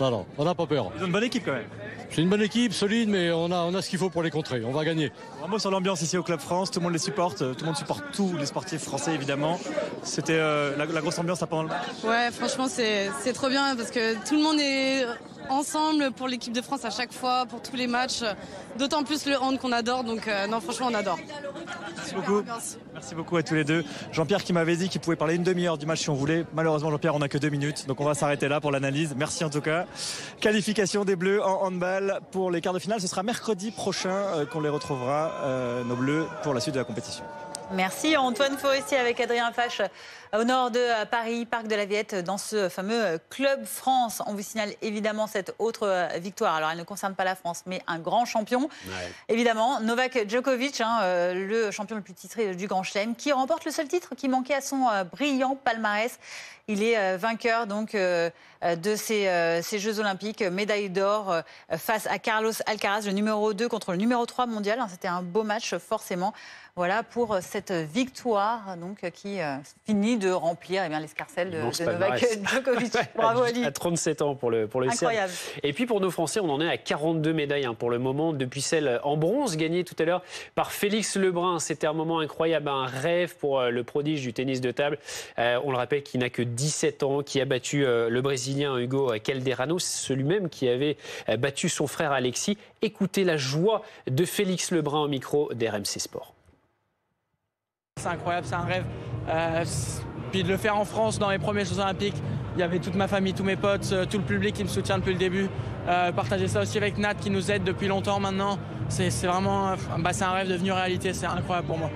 Non, on n'a pas peur. Ils ont une bonne équipe quand même. C'est une bonne équipe, solide, mais on a ce qu'il faut pour les contrer. On va gagner. Un mot sur l'ambiance ici au Club France. Tout le monde les supporte. Tout le monde supporte tous les sportifs français, évidemment. C'était la grosse ambiance là, pendant le match? Ouais, franchement, c'est trop bien parce que tout le monde est ensemble pour l'équipe de France à chaque fois, pour tous les matchs. D'autant plus le hand qu'on adore. Donc, non, franchement, on adore. Merci beaucoup. Merci beaucoup à tous les deux. Jean-Pierre qui m'avait dit qu'il pouvait parler une demi-heure du match si on voulait. Malheureusement, Jean-Pierre, on n'a que 2 minutes. Donc on va s'arrêter là pour l'analyse. Merci en tout cas. Qualification des Bleus en handball pour les quarts de finale. Ce sera mercredi prochain qu'on les retrouvera, nos Bleus, pour la suite de la compétition. Merci Antoine Forestier avec Adrien Fache au nord de Paris, parc de la Villette, dans ce fameux Club France. On vous signale évidemment cette autre victoire. Alors elle ne concerne pas la France, mais un grand champion. Ouais. Évidemment, Novak Djokovic, le champion le plus titré du Grand Chelem, qui remporte le seul titre qui manquait à son brillant palmarès. Il est vainqueur donc de ces Jeux Olympiques, médaille d'or face à Carlos Alcaraz, le numéro 2 contre le numéro 3 mondial. C'était un beau match forcément. Voilà pour cette victoire donc, qui finit de remplir l'escarcelle de Novak Djokovic. Bravo Ali. À 37 ans pour le Incroyable. Serbe. Et puis pour nos Français, on en est à 42 médailles pour le moment, depuis celle en bronze gagnée tout à l'heure par Félix Lebrun. C'était un moment incroyable, un rêve pour le prodige du tennis de table. On le rappelle qu'il n'a que 17 ans, qui a battu le Brésilien Hugo Calderano, celui-même qui avait battu son frère Alexis. Écoutez la joie de Félix Lebrun au micro d'RMC Sport. C'est incroyable, c'est un rêve. Puis de le faire en France dans les premiers Jeux Olympiques, il y avait toute ma famille, tous mes potes, tout le public qui me soutient depuis le début. Partager ça aussi avec Nat qui nous aide depuis longtemps maintenant, c'est vraiment c'est un rêve devenu réalité, c'est incroyable pour moi.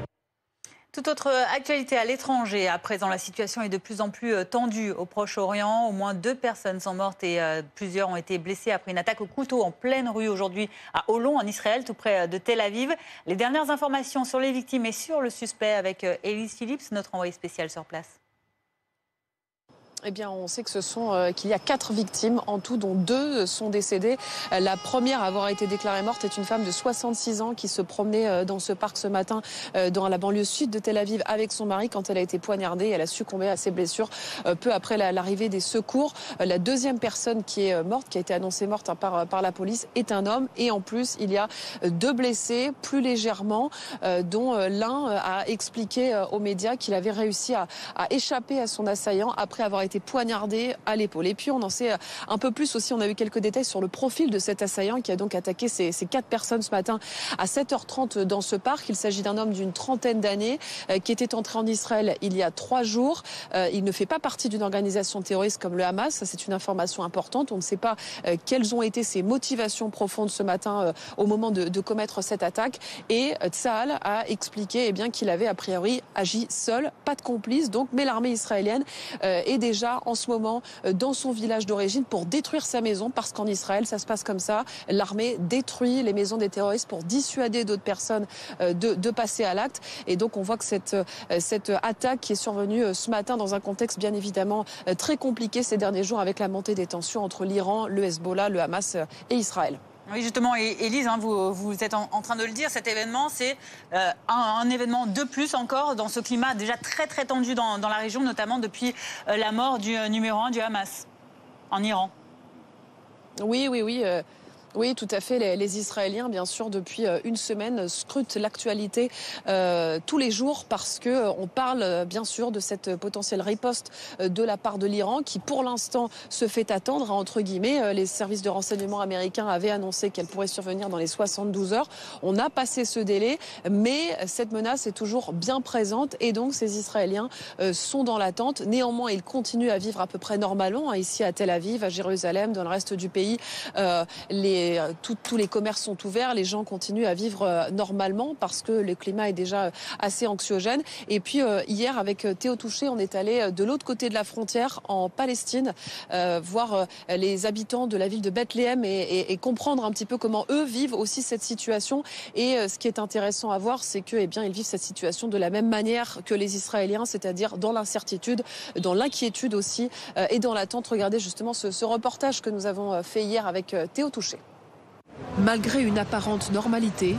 Toute autre actualité à l'étranger. À présent, la situation est de plus en plus tendue au Proche-Orient. Au moins 2 personnes sont mortes et plusieurs ont été blessées après une attaque au couteau en pleine rue aujourd'hui à Holon, en Israël, tout près de Tel Aviv. Les dernières informations sur les victimes et sur le suspect avec Élise Phillips, notre envoyée spéciale sur place. Eh bien, on sait que qu'il y a 4 victimes en tout, dont 2 sont décédées. La première à avoir été déclarée morte est une femme de 66 ans qui se promenait dans ce parc ce matin dans la banlieue sud de Tel Aviv avec son mari quand elle a été poignardée. Elle a succombé à ses blessures peu après l'arrivée des secours. La deuxième personne qui est morte, qui a été annoncée morte par la police, est un homme. Et en plus, il y a 2 blessés plus légèrement, dont l'un a expliqué aux médias qu'il avait réussi à échapper à son assaillant après avoir été poignardé à l'épaule. Et puis on en sait un peu plus aussi, on a eu quelques détails sur le profil de cet assaillant qui a donc attaqué ces 4 personnes ce matin à 7h30 dans ce parc. Il s'agit d'un homme d'une trentaine d'années qui était entré en Israël il y a 3 jours. Il ne fait pas partie d'une organisation terroriste comme le Hamas, ça c'est une information importante. On ne sait pas quelles ont été ses motivations profondes ce matin au moment de commettre cette attaque. Et Tsahal a expliqué qu'il avait a priori agi seul, pas de complice donc, mais l'armée israélienne est déjà en ce moment dans son village d'origine pour détruire sa maison, parce qu'en Israël ça se passe comme ça, l'armée détruit les maisons des terroristes pour dissuader d'autres personnes de passer à l'acte. Et donc on voit que cette attaque qui est survenue ce matin dans un contexte bien évidemment très compliqué ces derniers jours avec la montée des tensions entre l'Iran, le Hezbollah, le Hamas et Israël. Oui, justement, Élise, vous êtes en train de le dire, cet événement, c'est un événement de plus encore dans ce climat déjà très très tendu dans la région, notamment depuis la mort du numéro 1 du Hamas en Iran. Oui. Oui, tout à fait. Les Israéliens, bien sûr, depuis une semaine, scrutent l'actualité tous les jours parce qu'on parle, bien sûr, de cette potentielle riposte de la part de l'Iran qui, pour l'instant, se fait attendre, entre guillemets. Les services de renseignement américains avaient annoncé qu'elle pourrait survenir dans les 72 heures. On a passé ce délai, mais cette menace est toujours bien présente et donc ces Israéliens sont dans l'attente. Néanmoins, ils continuent à vivre à peu près normalement, ici à Tel Aviv, à Jérusalem, dans le reste du pays. Tous les commerces sont ouverts, les gens continuent à vivre normalement parce que le climat est déjà assez anxiogène. Et puis hier, avec Théo Touché, on est allé de l'autre côté de la frontière, en Palestine, voir les habitants de la ville de Bethléem et comprendre un petit peu comment eux vivent aussi cette situation. Et ce qui est intéressant à voir, c'est que, ils vivent cette situation de la même manière que les Israéliens, c'est-à-dire dans l'incertitude, dans l'inquiétude aussi et dans l'attente. Regardez justement ce reportage que nous avons fait hier avec Théo Touché. Malgré une apparente normalité,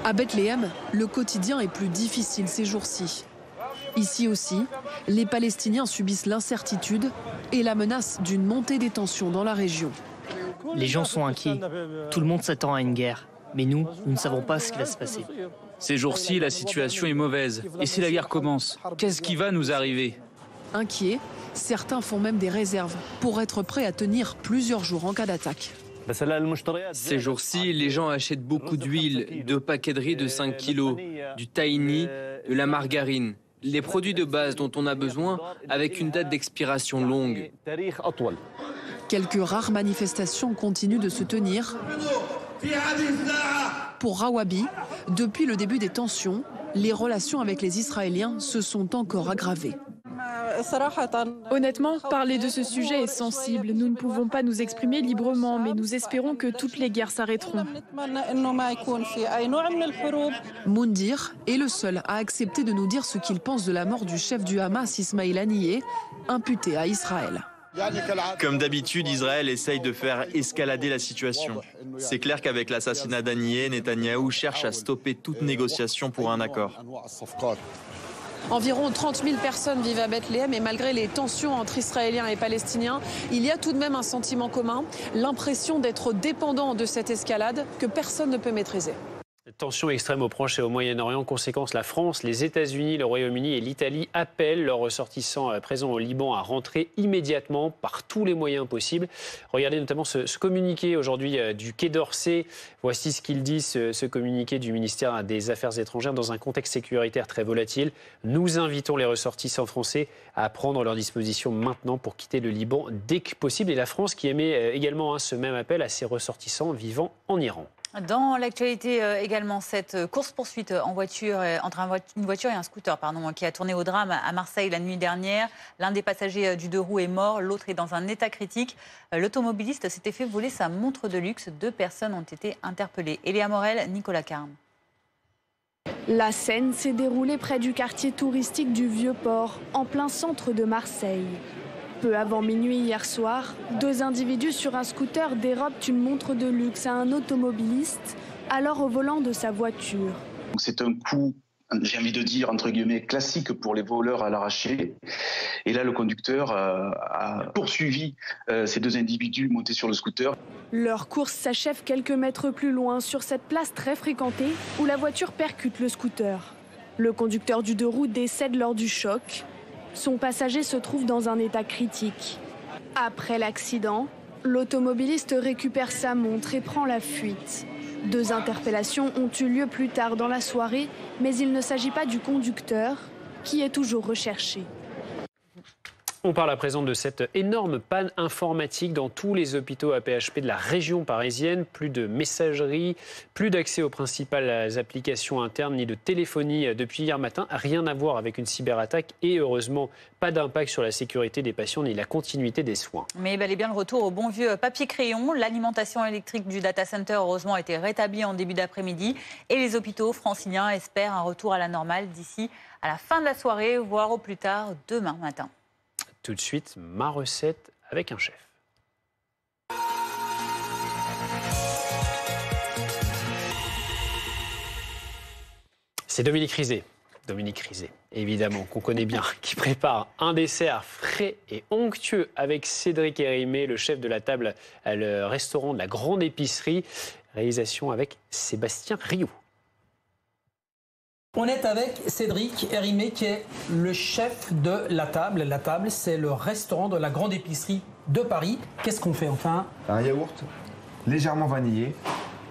à Bethléem, le quotidien est plus difficile ces jours-ci. Ici aussi, les Palestiniens subissent l'incertitude et la menace d'une montée des tensions dans la région. Les gens sont inquiets. Tout le monde s'attend à une guerre. Mais nous ne savons pas ce qui va se passer. Ces jours-ci, la situation est mauvaise. Et si la guerre commence, qu'est-ce qui va nous arriver ? Inquiets, certains font même des réserves pour être prêts à tenir plusieurs jours en cas d'attaque. Ces jours-ci, les gens achètent beaucoup d'huile, de paquets de riz de 5 kilos, du tahini, de la margarine, les produits de base dont on a besoin avec une date d'expiration longue. Quelques rares manifestations continuent de se tenir. Pour Rawabi, depuis le début des tensions, les relations avec les Israéliens se sont encore aggravées. Honnêtement, parler de ce sujet est sensible. Nous ne pouvons pas nous exprimer librement, mais nous espérons que toutes les guerres s'arrêteront. Moundir est le seul à accepter de nous dire ce qu'il pense de la mort du chef du Hamas, Ismail Haniyeh, imputé à Israël. Comme d'habitude, Israël essaye de faire escalader la situation. C'est clair qu'avec l'assassinat d'Haniyeh, Netanyahou cherche à stopper toute négociation pour un accord. Environ 30 000 personnes vivent à Bethléem et malgré les tensions entre Israéliens et Palestiniens, il y a tout de même un sentiment commun, l'impression d'être dépendant de cette escalade que personne ne peut maîtriser. Tensions extrêmes au Proche et au Moyen-Orient. Conséquence, la France, les États-Unis, le Royaume-Uni et l'Italie appellent leurs ressortissants présents au Liban à rentrer immédiatement par tous les moyens possibles. Regardez notamment ce communiqué aujourd'hui du Quai d'Orsay. Voici ce qu'il dit, ce communiqué du ministère des Affaires étrangères. Dans un contexte sécuritaire très volatile, nous invitons les ressortissants français à prendre leurs dispositions maintenant pour quitter le Liban dès que possible. Et la France qui émet également ce même appel à ses ressortissants vivant en Iran. Dans l'actualité également, cette course-poursuite en voiture, entre une voiture et un scooter qui a tourné au drame à Marseille la nuit dernière. L'un des passagers du 2 roues est mort, l'autre est dans un état critique. L'automobiliste s'était fait voler sa montre de luxe. 2 personnes ont été interpellées. Eléa Morel, Nicolas Carme. La scène s'est déroulée près du quartier touristique du Vieux-Port, en plein centre de Marseille. Peu avant minuit hier soir, 2 individus sur un scooter dérobent une montre de luxe à un automobiliste, alors au volant de sa voiture. C'est un coup, j'ai envie de dire, entre guillemets, classique pour les voleurs à l'arraché. Et là, le conducteur a poursuivi ces 2 individus montés sur le scooter. Leur course s'achève quelques mètres plus loin, sur cette place très fréquentée, où la voiture percute le scooter. Le conducteur du 2 roues décède lors du choc. Son passager se trouve dans un état critique. Après l'accident, l'automobiliste récupère sa montre et prend la fuite. 2 interpellations ont eu lieu plus tard dans la soirée, mais il ne s'agit pas du conducteur, qui est toujours recherché. On parle à présent de cette énorme panne informatique dans tous les hôpitaux AP-HP de la région parisienne. Plus de messagerie, plus d'accès aux principales applications internes, ni de téléphonie depuis hier matin. Rien à voir avec une cyberattaque et heureusement pas d'impact sur la sécurité des patients ni la continuité des soins. Mais bel et bien le retour au bon vieux papier-crayon. L'alimentation électrique du data center heureusement a été rétablie en début d'après-midi et les hôpitaux franciliens espèrent un retour à la normale d'ici à la fin de la soirée, voire au plus tard demain matin. Tout de suite, ma recette avec un chef. C'est Dominique Rizet. Dominique Rizet, évidemment, qu'on connaît bien, qui prépare un dessert frais et onctueux avec Cédric Hérimé, le chef de la table à le restaurant de la Grande Épicerie. Réalisation avec Sébastien Rioux. On est avec Cédric Hérimé qui est le chef de La Table. La Table, c'est le restaurant de la Grande Épicerie de Paris. Qu'est-ce qu'on fait enfin? Un yaourt légèrement vanillé,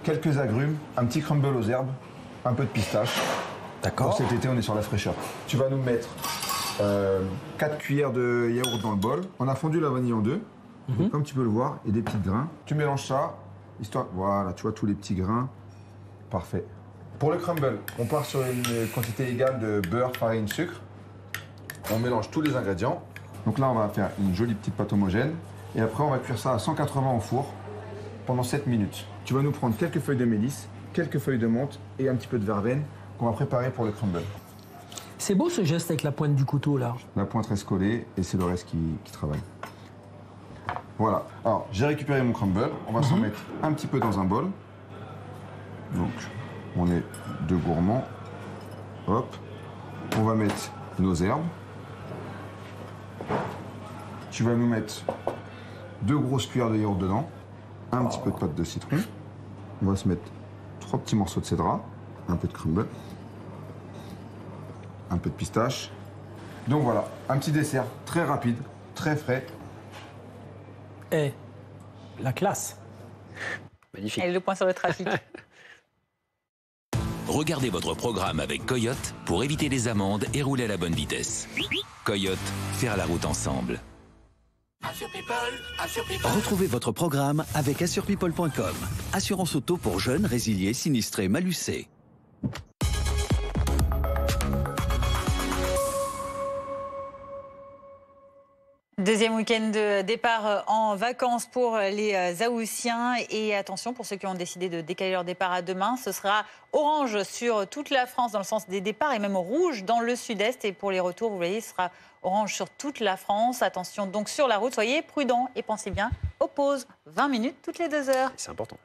quelques agrumes, un petit crumble aux herbes, un peu de pistache. D'accord. Pour cet été, on est sur la fraîcheur. Tu vas nous mettre 4 cuillères de yaourt dans le bol. On a fondu la vanille en deux, comme tu peux le voir, et des petits grains. Tu mélanges ça, histoire... Voilà, tu vois tous les petits grains. Parfait. Pour le crumble, on part sur une quantité égale de beurre, farine, sucre. On mélange tous les ingrédients. Donc là, on va faire une jolie petite pâte homogène. Et après, on va cuire ça à 180 au four pendant 7 minutes. Tu vas nous prendre quelques feuilles de mélisse, quelques feuilles de menthe et un petit peu de verveine qu'on va préparer pour le crumble. C'est beau ce geste avec la pointe du couteau là. La pointe reste collée et c'est le reste qui travaille. Voilà. Alors, j'ai récupéré mon crumble. On va s'en mettre un petit peu dans un bol. Donc, on est deux gourmands. Hop. On va mettre nos herbes. Tu vas nous mettre 2 grosses cuillères de yaourt dedans. Un petit peu de pâte de citron. On va se mettre 3 petits morceaux de cédra. Un peu de crumble. Un peu de pistache. Donc voilà, un petit dessert très rapide, très frais. Et la classe. Magnifique. Et le point sur le trafic. Regardez votre programme avec Coyote pour éviter les amendes et rouler à la bonne vitesse. Coyote, faire la route ensemble. Retrouvez votre programme avec assurepeople.com. Assurance auto pour jeunes, résiliés, sinistrés, malucés. Deuxième week-end de départ en vacances pour les Haussiens. Et attention, pour ceux qui ont décidé de décaler leur départ à demain, ce sera orange sur toute la France dans le sens des départs et même rouge dans le sud-est. Et pour les retours, vous voyez, ce sera orange sur toute la France. Attention donc sur la route, soyez prudents et pensez bien aux pauses. 20 minutes toutes les 2 heures. C'est important.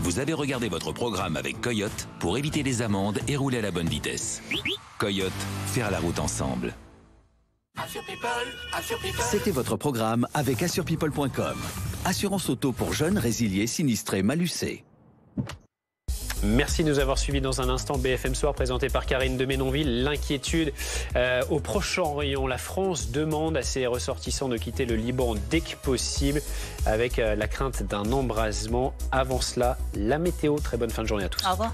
Vous avez regardé votre programme avec Coyote pour éviter les amendes et rouler à la bonne vitesse. Coyote, faire la route ensemble. C'était votre programme avec assurepeople.com. Assurance auto pour jeunes, résiliés, sinistrés, malucés. Merci de nous avoir suivis. Dans un instant, BFM Soir présenté par Karine de Ménonville. L'inquiétude au Proche-Orient. La France demande à ses ressortissants de quitter le Liban dès que possible avec la crainte d'un embrasement. Avant cela, la météo. Très bonne fin de journée à tous. Au revoir.